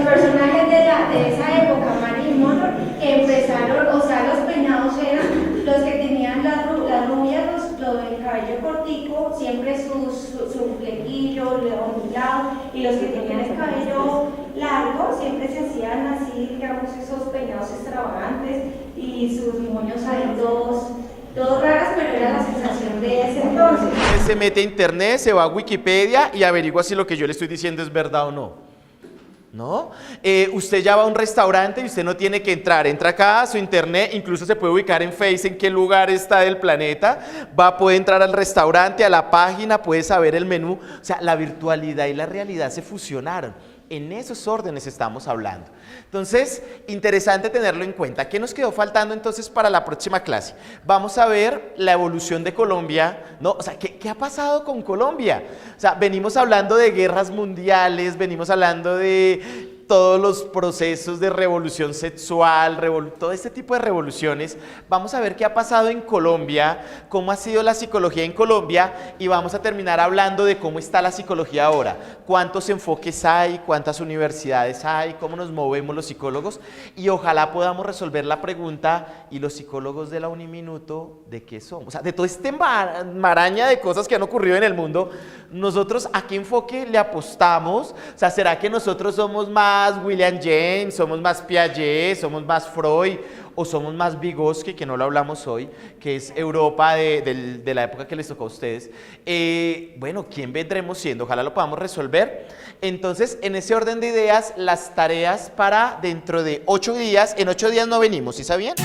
Speaker 9: personajes de esa época, Marilyn Monroe, que empezaron, o sea, los peinados eran los que tenían las rubias, el cabello cortico, siempre su flequillo, ondulado, y los que tenían el cabello largo, siempre se hacían así, digamos, esos peinados extravagantes, y sus moños ahí todos raros, pero era la sensación de ese entonces.
Speaker 5: Se mete a internet, se va a Wikipedia y averigua si lo que yo le estoy diciendo es verdad o no. ¿No? Usted ya va a un restaurante y usted no tiene que entrar, entra acá a su internet, incluso se puede ubicar en Face en qué lugar está del planeta, puede entrar al restaurante, a la página, puede saber el menú, o sea, la virtualidad y la realidad se fusionaron. En esos órdenes estamos hablando. Entonces, interesante tenerlo en cuenta. ¿Qué nos quedó faltando entonces para la próxima clase? Vamos a ver la evolución de Colombia, ¿no? O sea, ¿qué ha pasado con Colombia? O sea, venimos hablando de guerras mundiales, venimos hablando de todos los procesos de revolución sexual, todo este tipo de revoluciones, vamos a ver qué ha pasado en Colombia, cómo ha sido la psicología en Colombia y vamos a terminar hablando de cómo está la psicología ahora, cuántos enfoques hay, cuántas universidades hay, cómo nos movemos los psicólogos y ojalá podamos resolver la pregunta, ¿y los psicólogos de la Uniminuto de qué somos? O sea, de todo este maraña de cosas que han ocurrido en el mundo, nosotros a qué enfoque le apostamos. O sea, ¿será que nosotros somos más William James, somos más Piaget, somos más Freud o somos más Vygotsky, que no lo hablamos hoy, que es Europa de la época que les tocó a ustedes? Bueno, ¿quién vendremos siendo? Ojalá lo podamos resolver. Entonces, en ese orden de ideas, las tareas para dentro de 8 días, en 8 días no venimos, ¿sí sabían?